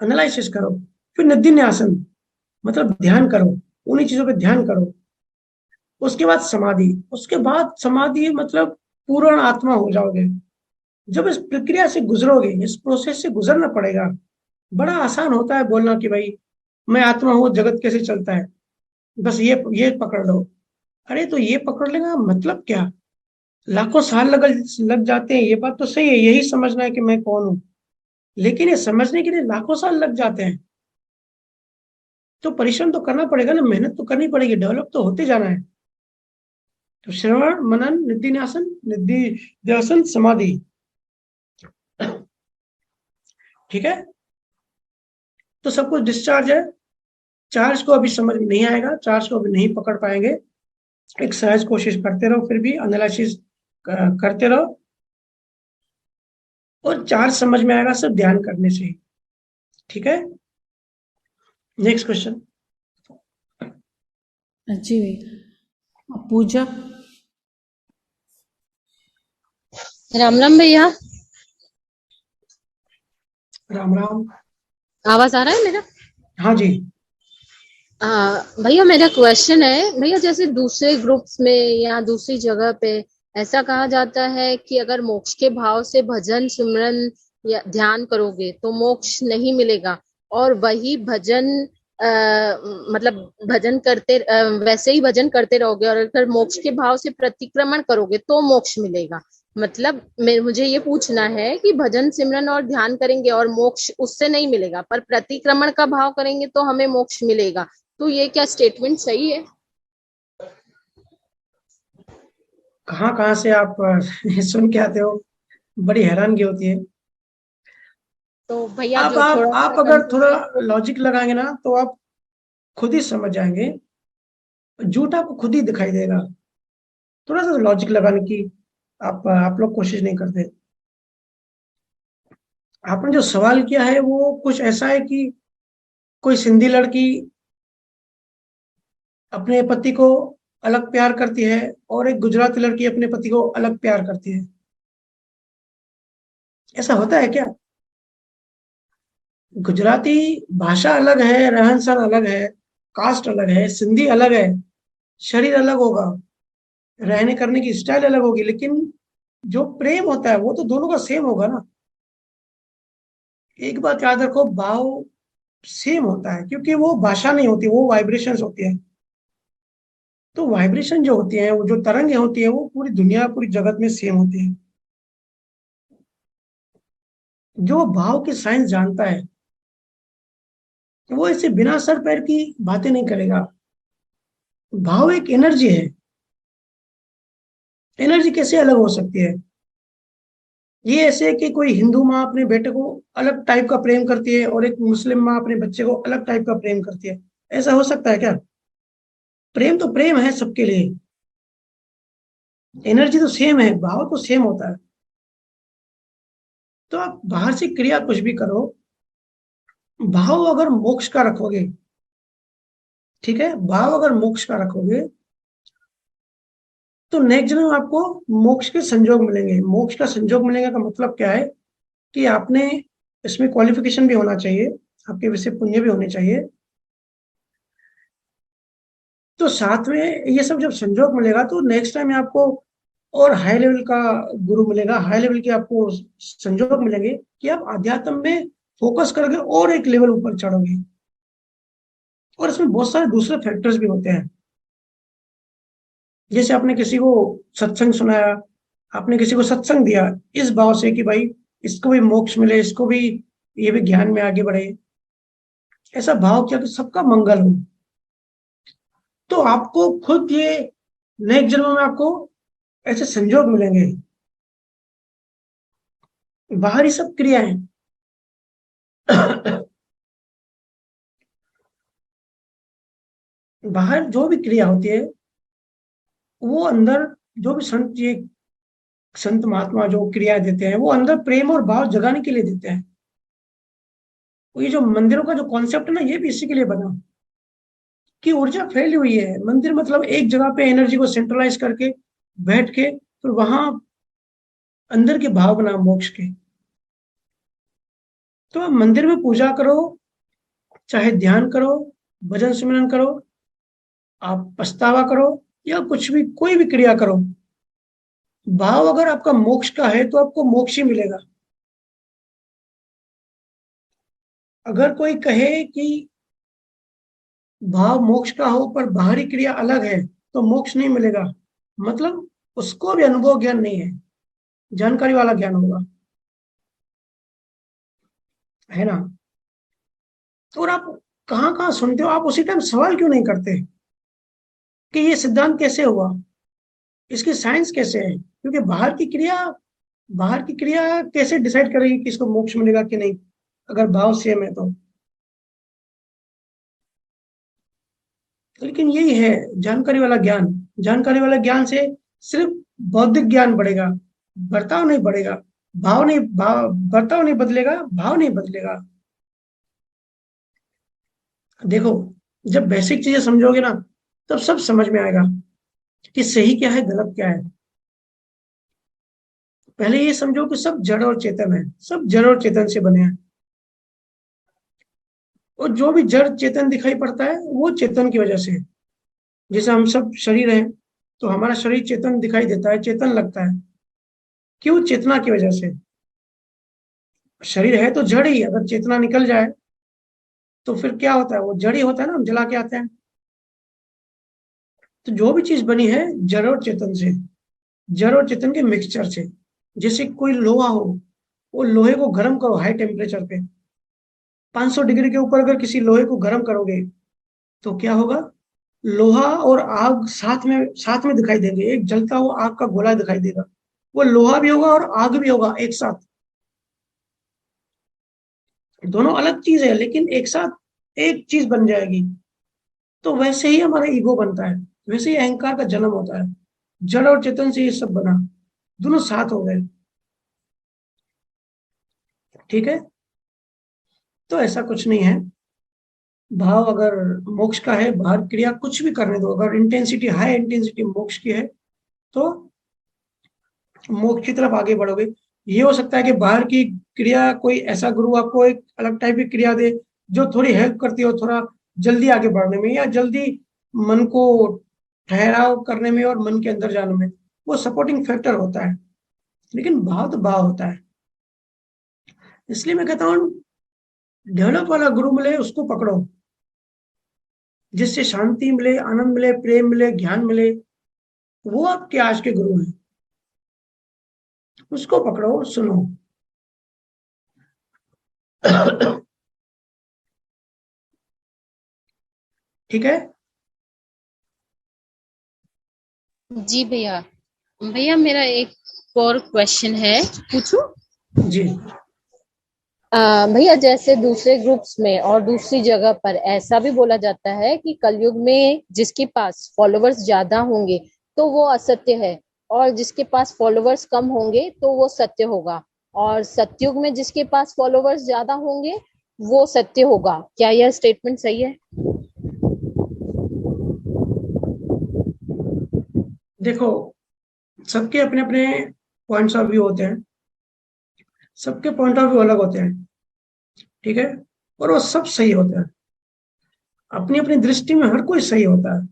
एनालिसिस करो, फिर निधिध्यासन मतलब ध्यान करो, उन्हीं चीजों पे ध्यान करो। उसके बाद समाधि, उसके बाद समाधि मतलब पूर्ण आत्मा हो जाओगे। जब इस प्रक्रिया से गुजरोगे, इस प्रोसेस से गुजरना पड़ेगा। बड़ा आसान होता है बोलना कि भाई मैं आत्मा हूँ, जगत कैसे चलता है, बस ये पकड़ लो। अरे तो ये पकड़ लेना मतलब क्या, लाखों साल लग जाते हैं, ये बात तो सही है, यही समझना है कि मैं कौन हूँ, लेकिन ये समझने के लिए लाखों साल लग जाते हैं। तो परिश्रम तो करना पड़ेगा ना, मेहनत तो करनी पड़ेगी, डेवलप तो होते जाना है। तो श्रवण मनन निधिध्यासन, निधिध्यासन समाधि, ठीक है। तो सब कुछ डिस्चार्ज है। चार्ज को अभी समझ में नहीं आएगा, चार्ज को अभी नहीं पकड़ पाएंगे, एक सहज कोशिश करते रहो, फिर भी एनालिसिस करते रहो, और चार्ज समझ में आएगा सिर्फ ध्यान करने से ही, ठीक है। Next question.
जी भैया। पूजा।
राम राम भैया।
राम राम।
आवाज आ रहा है मेरा?
हाँ जी।
भैया मेरा क्वेश्चन है भैया, जैसे दूसरे ग्रुप्स में या दूसरी जगह पे ऐसा कहा जाता है कि अगर मोक्ष के भाव से भजन सिमरन या ध्यान करोगे तो मोक्ष नहीं मिलेगा, और वही भजन मतलब भजन करते वैसे ही भजन करते रहोगे, और अगर मोक्ष के भाव से प्रतिक्रमण करोगे तो मोक्ष मिलेगा। मतलब मुझे ये पूछना है कि भजन सिमरन और ध्यान करेंगे और मोक्ष उससे नहीं मिलेगा, पर प्रतिक्रमण का भाव करेंगे तो हमें मोक्ष मिलेगा। तो ये क्या स्टेटमेंट सही है?
कहाँ कहाँ से आप सुन के आते हो, बड़ी हैरानगी होती है।
तो भैया
आप
जो
आप
थोड़ा सा
आप अगर थोड़ा
कंफ्यूजन हो।
लॉजिक लगाएंगे ना तो आप खुद ही समझ जाएंगे, झूठ आपको खुद ही दिखाई देगा। थोड़ा सा लॉजिक लगाने की आप लोग कोशिश नहीं करते। आपने जो सवाल किया है वो कुछ ऐसा है कि कोई सिंधी लड़की अपने पति को अलग प्यार करती है और एक गुजराती लड़की अपने पति को अलग प्यार करती है, ऐसा होता है क्या? गुजराती भाषा अलग है, रहन सहन अलग है, कास्ट अलग है, सिंधी अलग है, शरीर अलग होगा, रहने करने की स्टाइल अलग होगी, लेकिन जो प्रेम होता है वो तो दोनों का सेम होगा ना। एक बात याद रखो, भाव सेम होता है क्योंकि वो भाषा नहीं होती, वो वाइब्रेशंस होती है। तो वाइब्रेशन जो होती है, वो जो तरंगें होती है, वो पूरी दुनिया पूरी जगत में सेम होती है। जो भाव की साइंस जानता है वो ऐसे बिना सर पैर की बातें नहीं करेगा। भाव एक एनर्जी है। एनर्जी कैसे अलग हो सकती है? ये ऐसे है कि कोई हिंदू माँ अपने बेटे को अलग टाइप का प्रेम करती है और एक मुस्लिम माँ अपने बच्चे को अलग टाइप का प्रेम करती है, ऐसा हो सकता है क्या? प्रेम तो प्रेम है सबके लिए, एनर्जी तो सेम है, भाव तो सेम होता है। तो आप बाहर से क्रिया कुछ भी करो, भाव अगर मोक्ष का रखोगे, ठीक है, भाव अगर मोक्ष का रखोगे तो नेक्स्ट जन्म में आपको मोक्ष के संजोग मिलेंगे। मोक्ष का संजोग मिलेगा का मतलब क्या है कि आपने इसमें क्वालिफिकेशन भी होना चाहिए, आपके विषय पुण्य भी होने चाहिए। तो साथ में ये सब जब संजोग मिलेगा तो नेक्स्ट टाइम आपको और हाई लेवल का गुरु मिलेगा, हाई लेवल के आपको संजोग मिलेंगे कि आप अध्यात्म में फोकस करके और एक लेवल ऊपर चढ़ोगे। और इसमें बहुत सारे दूसरे फैक्टर्स भी होते हैं, जैसे आपने किसी को सत्संग सुनाया, आपने किसी को सत्संग दिया इस भाव से कि भाई इसको भी मोक्ष मिले, इसको भी, ये भी ज्ञान में आगे बढ़े, ऐसा भाव किया कि सबका मंगल हो। तो आपको खुद ये नेक्स्ट जन्म में आपको ऐसे संजोग मिलेंगे। बाहरी सब क्रियाएं बाहर जो भी क्रिया होती है वो अंदर, जो भी संत, ये संत महात्मा जो क्रिया देते हैं वो अंदर प्रेम और भाव जगाने के लिए देते हैं। ये जो मंदिरों का जो कॉन्सेप्ट है ना, ये भी इसी के लिए बना कि ऊर्जा फैली हुई है। मंदिर मतलब एक जगह पे एनर्जी को सेंट्रलाइज करके बैठ के फिर वहां अंदर के भाव बना मोक्ष के। तो आप मंदिर में पूजा करो, चाहे ध्यान करो, भजन सिमरन करो, आप पछतावा करो, या कुछ भी कोई भी क्रिया करो, भाव अगर आपका मोक्ष का है तो आपको मोक्ष ही मिलेगा। अगर कोई कहे कि भाव मोक्ष का हो पर बाहरी क्रिया अलग है तो मोक्ष नहीं मिलेगा, मतलब उसको भी अनुभव ज्ञान नहीं है, जानकारी वाला ज्ञान होगा, है ना। तो और आप कहाँ कहाँ सुनते हो, आप उसी टाइम सवाल क्यों नहीं करते कि ये सिद्धांत कैसे हुआ, इसकी साइंस कैसे है? क्योंकि बाहर की क्रिया कैसे डिसाइड करेगी कि इसको मोक्ष मिलेगा कि नहीं, अगर भाव सेम है तो। लेकिन यही है जानकारी वाला ज्ञान। जानकारी वाला ज्ञान से सिर्फ बौद्धिक ज्ञान बढ़ेगा, बर्ताव नहीं बढ़ेगा। बर्ताव नहीं बदलेगा, भाव नहीं बदलेगा। देखो, जब बेसिक चीजें समझोगे ना, तब सब समझ में आएगा कि सही क्या है, गलत क्या है। पहले ये समझो कि सब जड़ और चेतन है, सब जड़ और चेतन से बने हैं, और जो भी जड़ चेतन दिखाई पड़ता है वो चेतन की वजह से है। जैसे हम सब शरीर हैं, तो हमारा शरीर चेतन दिखाई देता है, चेतन लगता है, क्यों? चेतना की वजह से। शरीर है तो जड़ ही, अगर चेतना निकल जाए तो फिर क्या होता है? वो जड़ ही होता है ना, हम जला के आते हैं। तो जो भी चीज बनी है जड़ और चेतन से, जड़ और चेतन के मिक्सचर से। जैसे कोई लोहा हो, वो लोहे को गर्म करो हाई टेम्परेचर पे, 500 डिग्री के ऊपर अगर किसी लोहे को गर्म करोगे तो क्या होगा? लोहा और आग साथ में दिखाई देंगे, एक जलता हुआ आग का गोला दिखाई देगा। वो लोहा भी होगा और आग भी होगा एक साथ। दोनों अलग चीज है लेकिन एक साथ एक चीज बन जाएगी। तो वैसे ही हमारा ईगो बनता है, वैसे ही अहंकार का जन्म होता है। जड़ और चेतन से ये सब बना, दोनों साथ हो गए। ठीक है, तो ऐसा कुछ नहीं है। भाव अगर मोक्ष का है, बाहर क्रिया कुछ भी करने दो, अगर इंटेंसिटी हाई इंटेंसिटी मोक्ष की है तो मोक्ष की तरफ आगे बढ़ोगे। ये हो सकता है कि बाहर की क्रिया कोई ऐसा गुरु आपको एक अलग टाइप की क्रिया दे जो थोड़ी हेल्प करती हो, थोड़ा जल्दी आगे बढ़ने में, या जल्दी मन को ठहराव करने में और मन के अंदर जाने में। वो सपोर्टिंग फैक्टर होता है, लेकिन भाव तो भाव होता है। इसलिए मैं कहता हूँ, डेवलप वाला गुरु मिले उसको पकड़ो, जिससे शांति मिले, आनंद मिले, प्रेम मिले, ज्ञान मिले, वो आपके आज के गुरु हैं। उसको पकड़ो, सुनो। ठीक है।
जी भैया। भैया मेरा एक और क्वेश्चन है, पूछूं?
जी।
भैया जैसे दूसरे ग्रुप्स में और दूसरी जगह पर ऐसा भी बोला जाता है कि कलयुग में जिसके पास फॉलोअर्स ज्यादा होंगे तो वो असत्य है, और जिसके पास फॉलोअर्स कम होंगे तो वो सत्य होगा, और सत्युग में जिसके पास फॉलोअर्स ज्यादा होंगे वो सत्य होगा। क्या यह स्टेटमेंट सही है?
देखो, सबके अपने अपने पॉइंट्स ऑफ व्यू होते हैं, सबके पॉइंट ऑफ व्यू अलग होते हैं। ठीक है, और वो सब सही होते हैं। अपनी अपनी दृष्टि में हर कोई सही होता है।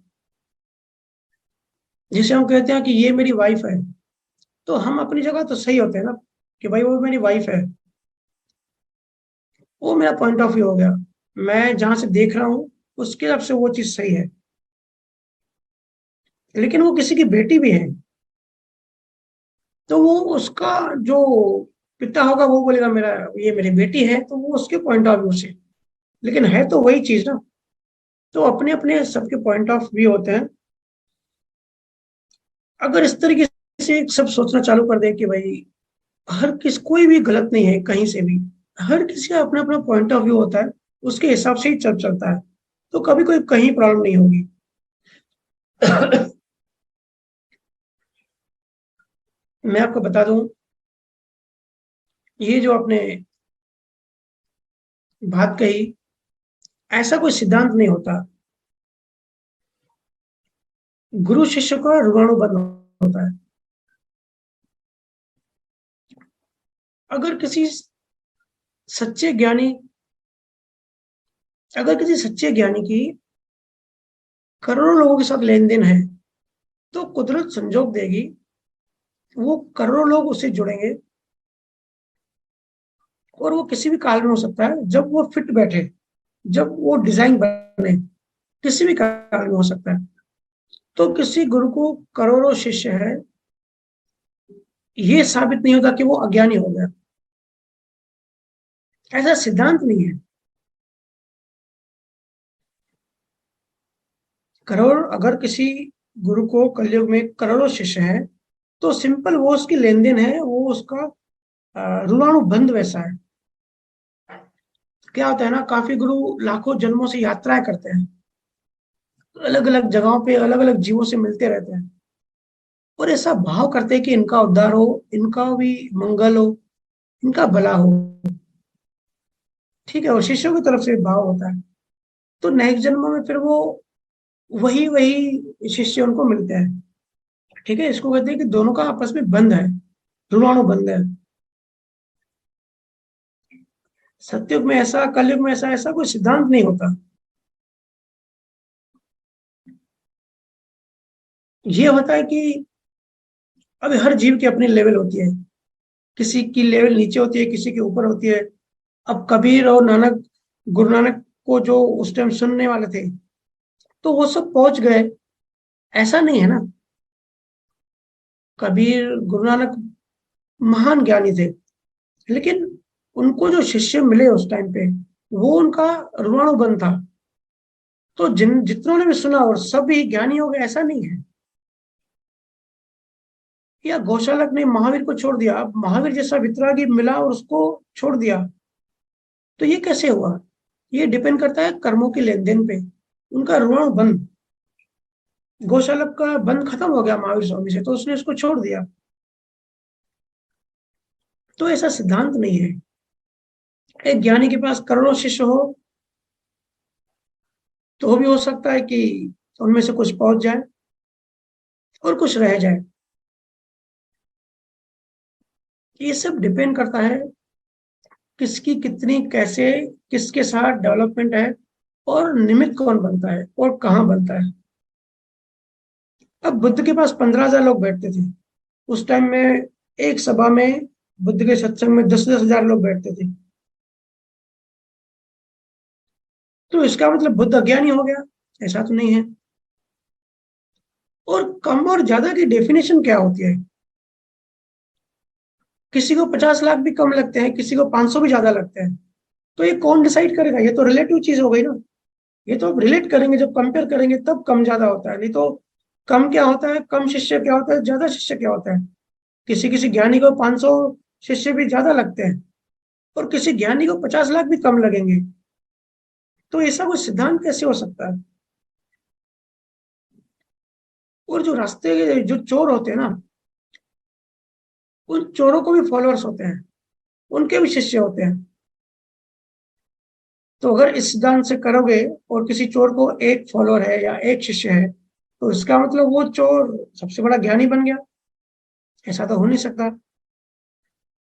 जैसे हम कहते हैं कि ये मेरी वाइफ है, तो हम अपनी जगह तो सही होते हैं ना, कि भाई वो मेरी वाइफ है, वो मेरा पॉइंट ऑफ व्यू हो गया। मैं जहां से देख रहा हूँ उसके हिसाब से वो चीज सही है। लेकिन वो किसी की बेटी भी है, तो वो उसका जो पिता होगा वो बोलेगा मेरा ये मेरी बेटी है, तो वो उसके पॉइंट ऑफ व्यू से, लेकिन है तो वही चीज ना। तो अपने अपने सबके पॉइंट ऑफ व्यू होते हैं। अगर इस तरीके से सब सोचना चालू कर दे कि भाई कोई भी गलत नहीं है कहीं से भी, हर किसी का अपना अपना पॉइंट ऑफ व्यू होता है, उसके हिसाब से ही चलता है, तो कभी कोई कहीं प्रॉब्लम नहीं होगी। मैं आपको बता दूं, ये जो अपने बात कही, ऐसा कोई सिद्धांत नहीं होता। गुरु शिष्य का ऋणानुबंध होता है। अगर किसी सच्चे ज्ञानी अगर किसी सच्चे ज्ञानी की करोड़ों लोगों के साथ लेन देन है, तो कुदरत संजोग देगी, वो करोड़ों लोग उससे जुड़ेंगे, और वो किसी भी काल में हो सकता है, जब वो फिट बैठे, जब वो डिजाइन बने, किसी भी काल में हो सकता है। तो किसी गुरु को करोड़ों शिष्य है, ये साबित नहीं होता कि वो अज्ञानी हो गया। ऐसा सिद्धांत नहीं है। अगर किसी गुरु को कलयुग में करोड़ों शिष्य हैं, तो सिंपल वो उसकी लेन देन है, वो उसका ऋणानुबंध वैसा है। क्या होता है ना, काफी गुरु लाखों जन्मों से यात्राएं करते हैं, अलग अलग जगहों पे अलग अलग जीवों से मिलते रहते हैं, और ऐसा भाव करते हैं कि इनका उद्धार हो, इनका भी मंगल हो, इनका भला हो। ठीक है, और शिष्यों की तरफ से भाव होता है। तो नेक्स्ट जन्म में फिर वो वही वही शिष्य उनको मिलते हैं। ठीक है, इसको कहते हैं कि दोनों का आपस में बंध है, ऋणानुबंध है। सत्युग में ऐसा, कलयुग में ऐसा ऐसा कोई सिद्धांत नहीं होता। ये होता है कि अब हर जीव की अपनी लेवल होती है, किसी की लेवल नीचे होती है, किसी के ऊपर होती है। अब कबीर और नानक, गुरु नानक को जो उस टाइम सुनने वाले थे, तो वो सब पहुंच गए, ऐसा नहीं है ना। कबीर, गुरु नानक महान ज्ञानी थे, लेकिन उनको जो शिष्य मिले उस टाइम पे, वो उनका ऋणानुबंध था। तो जितनों ने भी सुना और सभी ज्ञानी हो गए, ऐसा नहीं है। या गौशालक ने महावीर को छोड़ दिया, अब महावीर जैसा वितरागी मिला और उसको छोड़ दिया, तो ये कैसे हुआ? ये डिपेंड करता है कर्मों के लेन देन पे, उनका ऋणानुबंध। गौशालक का बंध खत्म हो गया महावीर स्वामी से, तो उसने उसको छोड़ दिया। तो ऐसा सिद्धांत नहीं है। एक ज्ञानी के पास करोड़ों शिष्य हो, तो भी हो सकता है कि उनमें से कुछ पहुंच जाए और कुछ रह जाए। ये सब डिपेंड करता है किसकी कितनी, कैसे, किसके साथ डेवलपमेंट है, और निमित्त कौन बनता है और कहाँ बनता है। अब बुद्ध के पास 15,000 लोग बैठते थे उस टाइम में। एक सभा में, बुद्ध के सत्संग में 10,000 लोग बैठते थे। तो इसका मतलब बुद्ध अज्ञानी हो गया? ऐसा तो नहीं है। और कम और ज्यादा की डेफिनेशन क्या होती है? किसी को 50 लाख भी कम लगते हैं, किसी को 500 भी ज्यादा लगते हैं। तो ये कौन डिसाइड करेगा? ये तो रिलेटिव चीज हो गई ना। ये तो रिलेट करेंगे, जब कंपेयर करेंगे तब कम ज्यादा होता है। नहीं तो कम क्या होता है, कम शिष्य क्या होता है, ज्यादा शिष्य क्या होता है? किसी किसी ज्ञानी को 500 शिष्य भी ज्यादा लगते हैं, और किसी ज्ञानी को 50 लाख भी कम लगेंगे। तो ऐसा कोई सिद्धांत कैसे हो सकता है? और जो रास्ते के जो चोर होते हैं ना, उन चोरों को भी फॉलोअर्स होते हैं, उनके भी शिष्य होते हैं। तो अगर इस सिद्धांत से करोगे और किसी चोर को एक फॉलोअर है या एक शिष्य है, तो इसका मतलब वो चोर सबसे बड़ा ज्ञानी बन गया? ऐसा तो हो नहीं सकता।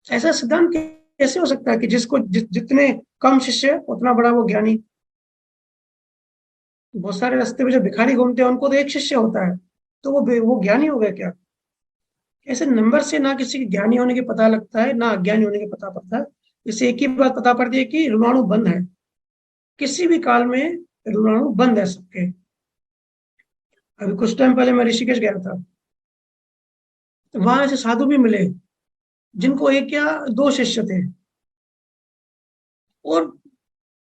ऐसा सिद्धांत कैसे हो सकता है कि जितने कम शिष्य उतना बड़ा वो ज्ञानी? बहुत सारे रास्ते पे जो भिखारी घूमते हैं, उनको तो एक शिष्य होता है, तो वो ज्ञानी हो गया क्या? ऐसे नंबर से ना किसी के ज्ञानी होने के पता लगता है, ना अज्ञानी होने के पता पड़ता है। इससे एक ही बात पता पड़ती है कि ऋणाणु बंद है, किसी भी काल में ऋणाणु बंद है सबके। अभी कुछ टाइम पहले मैं ऋषिकेश गया था, वहां ऐसे साधु भी मिले जिनको एक या दो शिष्य थे, और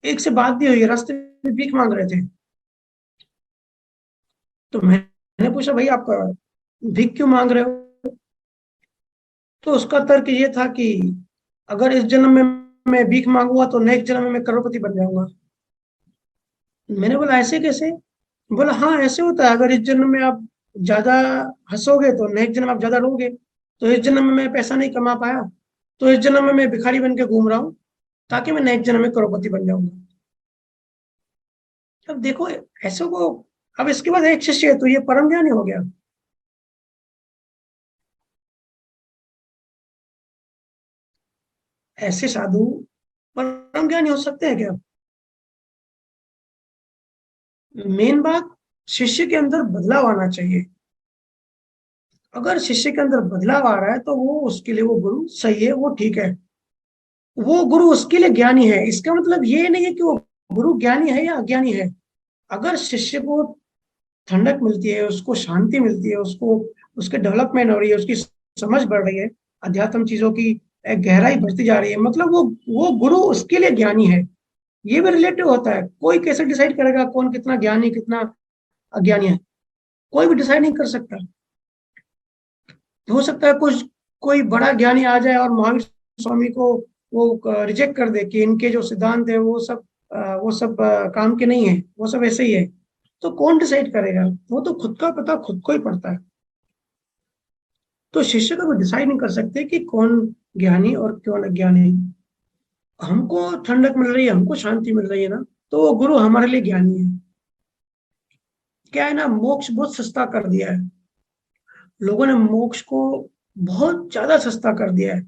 एक से बात भी हुई, रास्ते में भीख मांग रहे थे। तो मैंने पूछा, भाई आप भीख क्यों मांग रहे हो? तो उसका तर्क ये था कि अगर इस जन्म में मैं भीख मांगूंगा तो नेक्स्ट जन्म में मैं करोड़पति बन जाऊंगा। मैंने बोला ऐसे कैसे? बोला हाँ ऐसे होता है, अगर इस जन्म में आप ज्यादा हंसोगे तो नेक्स्ट जन्म आप ज्यादा रोगे। तो इस जन्म में मैं पैसा नहीं कमा पाया, तो इस जन्म में मैं भिखारी बन के घूम रहा हूँ, ताकि मैं नेक्स्ट जन्म में करोड़पति बन जाऊंगा। अब देखो ऐसे को, अब इसके बाद एक शिष्य है तो ये परम ज्ञानी हो गया। ऐसे साधु परम ज्ञानी हो सकते हैं क्या? मेन बात, शिष्य के अंदर बदलाव आना चाहिए। अगर शिष्य के अंदर बदलाव आ रहा है तो वो उसके लिए वो गुरु सही है, वो ठीक है, वो गुरु उसके लिए ज्ञानी है। इसका मतलब ये नहीं है कि वो गुरु ज्ञानी है या अज्ञानी है। अगर शिष्य को ठंडक मिलती है, उसको शांति मिलती है, उसको उसके डेवलपमेंट हो रही है, उसकी समझ बढ़ रही है, अध्यात्म चीजों की एक गहराई बढ़ती जा रही है, मतलब वो गुरु उसके लिए ज्ञानी है। ये भी रिलेटिव होता है। कोई कैसे डिसाइड करेगा कौन कितना ज्ञानी कितना अज्ञानी है? कोई भी डिसाइड नहीं कर सकता। हो सकता है कुछ कोई बड़ा ज्ञानी आ जाए और महावीर स्वामी को वो रिजेक्ट कर दे कि इनके जो सिद्धांत है वो सब काम के नहीं है, वो सब ऐसे ही है। तो कौन डिसाइड करेगा? वो तो खुद का पता खुद को ही पड़ता है। तो शिष्य को भी डिसाइड नहीं कर सकते कि कौन ज्ञानी और कौन अज्ञानी। हमको ठंडक मिल रही है, हमको शांति मिल रही है ना, तो वो गुरु हमारे लिए ज्ञानी है। क्या है ना, मोक्ष बहुत सस्ता कर दिया है। लोगों ने मोक्ष को बहुत ज्यादा सस्ता कर दिया है।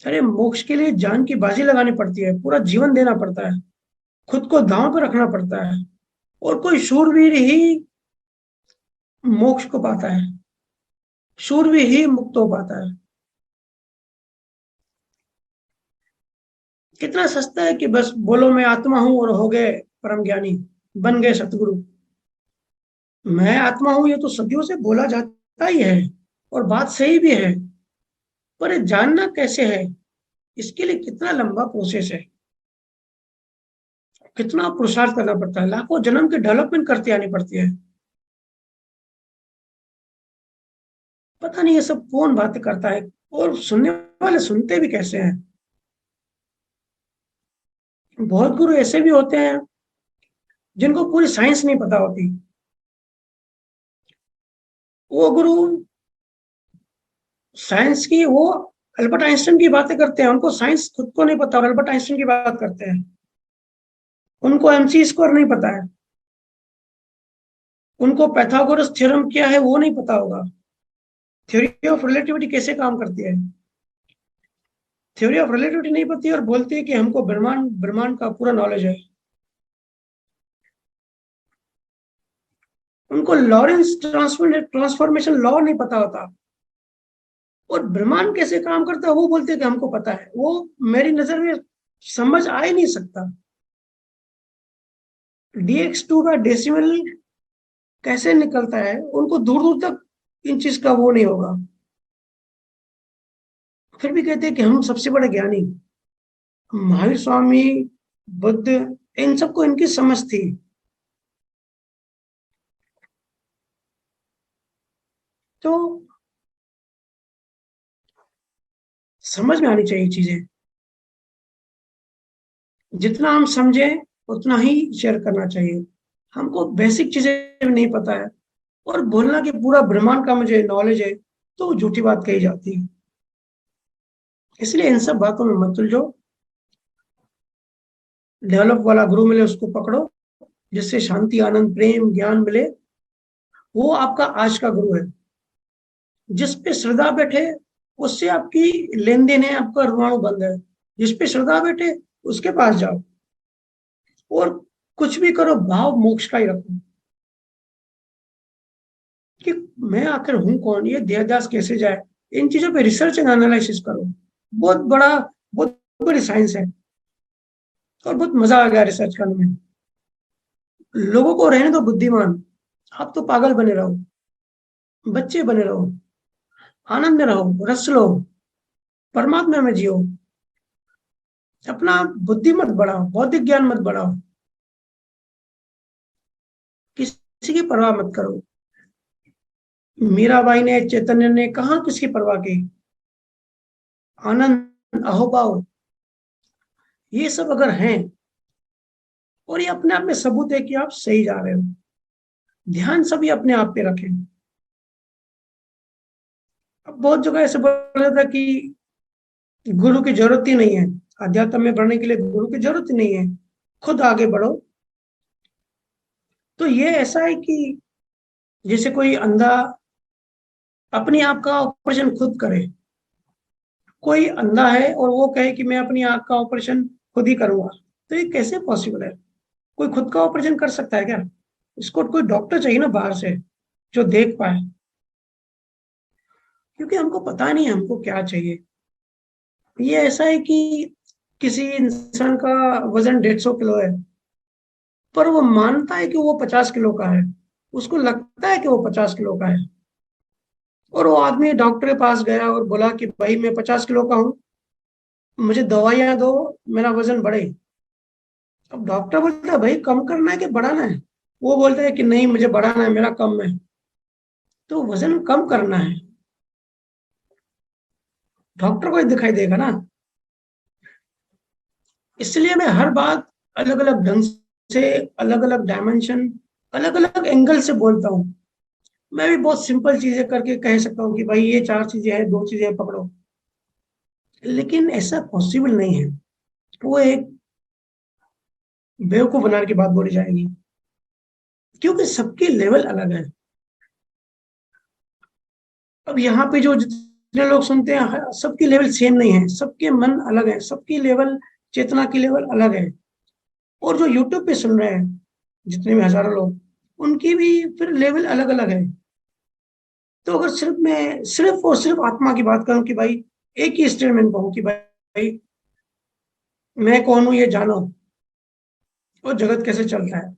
अरे मोक्ष के लिए जान की बाजी लगानी पड़ती है, पूरा जीवन देना पड़ता है, खुद को दांव पर रखना पड़ता है। और कोई शूरवीर ही मोक्ष को पाता है, शूरवीर ही मुक्त हो पाता है। कितना सस्ता है कि बस बोलो मैं आत्मा हूं और हो गए परम ज्ञानी, बन गए सतगुरु। मैं आत्मा हूं ये तो सदियों से बोला जाता ही है और बात सही भी है, पर ये जानना कैसे है, इसके लिए कितना लंबा प्रोसेस है, कितना पुरुषार्थ करना पड़ता है, लाखों जन्म की डेवलपमेंट करती आनी पड़ती है। पता नहीं ये सब कौन बातें करता है, और सुनने वाले सुनते भी कैसे हैं। बहुत गुरु ऐसे भी होते हैं जिनको पूरी साइंस नहीं पता होती। वो गुरु साइंस की, वो अल्बर्ट आइंस्टाइन की बातें करते हैं, उनको साइंस खुद को नहीं पता और अल्बर्ट आइंस्टाइन की बात करते हैं। उनको एमसी स्क्वायर नहीं पता है, उनको पाइथागोरस थ्योरम क्या है वो नहीं पता होगा, थ्योरी ऑफ रिलेटिविटी कैसे काम करती है, थ्योरी ऑफ रिलेटिविटी नहीं पता और बोलती है कि हमको ब्रह्मांड ब्रह्मांड का पूरा नॉलेज है। उनको लॉरेंस ट्रांसफॉर्मेशन लॉ नहीं पता होता, और ब्रह्मांड कैसे काम करता है वो बोलते हैं कि हमको पता है। वो मेरी नजर में समझ आ ही नहीं सकता। dx2 का डेसिमल कैसे निकलता है, उनको दूर दूर तक इन चीज का वो नहीं होगा, फिर भी कहते हैं कि हम सबसे बड़े ज्ञानी। महावीर स्वामी, बुद्ध, इन सबको इनकी समझ थी। तो समझ में आनी चाहिए चीजें। जितना हम समझे उतना ही शेयर करना चाहिए। हमको बेसिक चीजें नहीं पता है और बोलना कि पूरा ब्रह्मांड का मुझे नॉलेज है, तो झूठी बात कही जाती है। इसलिए इन सब बातों में मत उलझो। डेवलप वाला गुरु मिले उसको पकड़ो, जिससे शांति आनंद प्रेम ज्ञान मिले, वो आपका आज का गुरु है। जिस पे श्रद्धा बैठे उससे आपकी लेन देन है, आपका ऋणानु बंध है। जिस पे श्रद्धा बैठे उसके पास जाओ, और कुछ भी करो भाव मोक्ष का ही रखो कि मैं आखिर हूं कौन, ये देहदास कैसे जाए। इन चीजों पे रिसर्च एंड एनालिसिस करो। बहुत बड़ी साइंस है और बहुत मजा आ गया रिसर्च करने में। लोगों को रहने दो बुद्धिमान, आप तो पागल बने रहो, बच्चे बने रहो, आनंद में रहो, रस लो, परमात्मा में जियो। अपना बुद्धि मत बढ़ाओ, बौद्धिक ज्ञान मत बढ़ाओ, किसी की परवाह मत करो। मीराबाई ने, चैतन्य ने कहा किसकी परवाह की? आनंद, अहोभाव, ये सब अगर हैं और ये अपने आप में सबूत है कि आप सही जा रहे हो। ध्यान सभी अपने आप पे रखें। अब बहुत जगह ऐसे बोल रहा था कि गुरु की जरूरत ही नहीं है, अध्यात्म में बढ़ने के लिए गुरु की जरूरत नहीं है, खुद आगे बढ़ो। तो ये ऐसा है कि जैसे कोई अंधा अपनी आंख का ऑपरेशन खुद करे, कोई अंधा है और वो कहे कि मैं अपनी आंख का ऑपरेशन खुद ही करूंगा, तो ये कैसे पॉसिबल है? कोई खुद का ऑपरेशन कर सकता है क्या? इसको कोई डॉक्टर चाहिए ना बाहर से जो देख पाए, क्योंकि हमको पता नहीं है हमको क्या चाहिए। ये ऐसा है कि किसी इंसान का वजन 150 किलो है, पर वो मानता है कि वो 50 किलो का है, उसको लगता है कि वो 50 किलो का है, और वो आदमी डॉक्टर के पास गया और बोला कि भाई मैं 50 किलो का हूँ, मुझे दवाइयां दो, मेरा वजन बढ़े। अब डॉक्टर बोलता है भाई कम करना है कि बढ़ाना है? वो बोलता है कि नहीं मुझे बढ़ाना है, मेरा कम है। तो वजन कम करना है, डॉक्टर को ही दिखाई देगा ना। इसलिए मैं हर बात अलग अलग ढंग से, अलग अलग डायमेंशन, अलग अलग एंगल से बोलता हूँ। मैं भी बहुत सिंपल चीजें करके कह सकता हूँ कि भाई ये 4 चीजें हैं, 2 चीजें पकड़ो, लेकिन ऐसा पॉसिबल नहीं है। वो एक बेवकूफ बनाने की बात बोली जाएगी, क्योंकि सबकी लेवल अलग है। अब यहाँ पे जो जितने लोग सुनते हैं सबकी लेवल सेम नहीं है, सबके मन अलग है, सबकी लेवल, चेतना की लेवल अलग है। और जो यूट्यूब पे सुन रहे हैं जितने भी हजारों लोग, उनकी भी फिर लेवल अलग अलग है। तो अगर सिर्फ मैं सिर्फ और सिर्फ आत्मा की बात करूं कि भाई एक ही स्टेटमेंट कहूं कि भाई मैं कौन हूं ये जानो और जगत कैसे चलता है,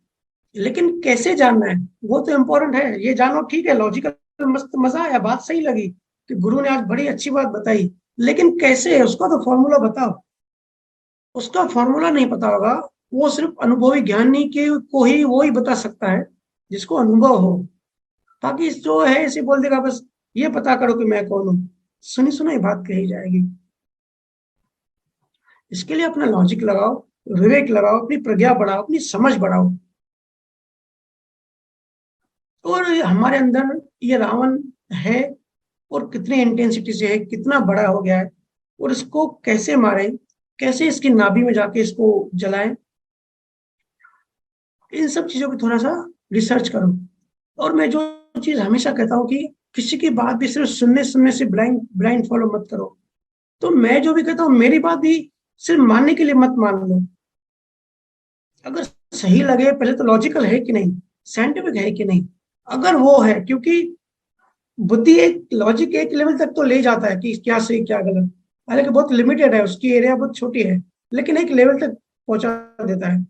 लेकिन कैसे जानना है वो तो इम्पोर्टेंट है। ये जानो ठीक है, लॉजिकल मस्त मजा आया, बात सही लगी कि गुरु ने आज बड़ी अच्छी बात बताई, लेकिन कैसे है उसका तो फॉर्मूला बताओ। उसका फॉर्मूला नहीं पता होगा, वो सिर्फ अनुभवी ज्ञानी के को ही वो ही बता सकता है जिसको अनुभव हो। बाकी जो है ऐसे बोल देगा बस ये पता करो कि मैं कौन हूँ, सुनी सुनाई बात कही जाएगी। इसके लिए अपना लॉजिक लगाओ, विवेक लगाओ, अपनी प्रज्ञा बढ़ाओ, अपनी समझ बढ़ाओ। और हमारे अंदर ये रावण है, और कितनी इंटेंसिटी से है, कितना बड़ा हो गया है, और इसको कैसे मारें, कैसे इसकी नाभि में जाके इसको जलाएं, इन सब चीजों की थोड़ा सा रिसर्च करो। और मैं जो चीज हमेशा कहता हूँ कि किसी की बात भी सिर्फ सुनने सुनने से ब्लाइंड ब्लाइंड फॉलो मत करो। तो मैं जो भी कहता हूँ मेरी बात भी सिर्फ मानने के लिए मत मान लो। अगर सही लगे, पहले तो लॉजिकल है कि नहीं, साइंटिफिक है कि नहीं। अगर वो है, क्योंकि बुद्धि एक लॉजिक एक लेवल तक तो ले जाता है कि क्या सही क्या गलत, हालांकि बहुत लिमिटेड है, उसकी एरिया बहुत छोटी है, लेकिन एक लेवल तक पहुंचा देता है।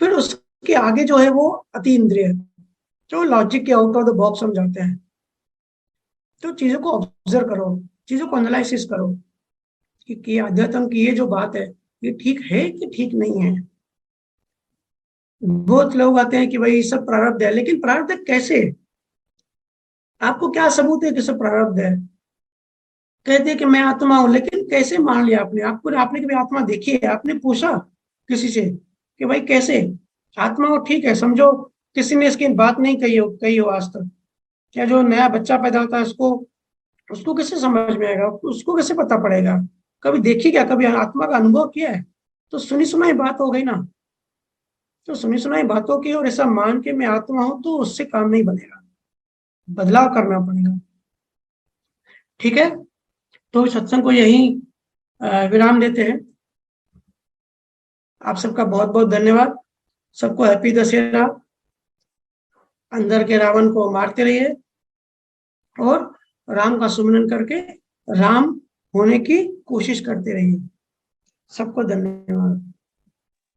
फिर उसके आगे जो है वो अति इंद्रिय, जो लॉजिक के आउट ऑफ द बॉक्स समझाते हैं। तो चीजों को ऑब्जर्व करो, चीजों को एनालिसिस करो कि अध्यात्म की ये जो बात है ये ठीक है कि ठीक नहीं है। बहुत लोग आते हैं कि भाई सब प्रारब्ध है, लेकिन प्रारब्ध कैसे? आपको क्या सबूत है कि सब प्रारब्ध है? कहते हैं कि मैं आत्मा हूं, लेकिन कैसे मान लिया आपने? आपने कभी आत्मा देखी है? आपने पूछा किसी से कि भाई कैसे आत्मा हो? ठीक है, समझो किसी ने इसकी बात नहीं कही हो आज तक। क्या जो नया बच्चा पैदा होता है उसको उसको कैसे समझ में आएगा? उसको कैसे पता पड़ेगा? कभी देखी क्या? कभी आत्मा का अनुभव किया है? तो सुनी सुनाई बात हो गई ना। तो सुनी सुनाई बातों की और ऐसा मान के मैं आत्मा हूं, तो उससे काम नहीं बनेगा, बदलाव करना पड़ेगा। ठीक है, तो सत्संग को यही विराम देते हैं। आप सबका बहुत बहुत धन्यवाद। सबको हैप्पी दशहरा। अंदर के रावण को मारते रहिए और राम का सुमिरन करके राम होने की कोशिश करते रहिए। सबको धन्यवाद।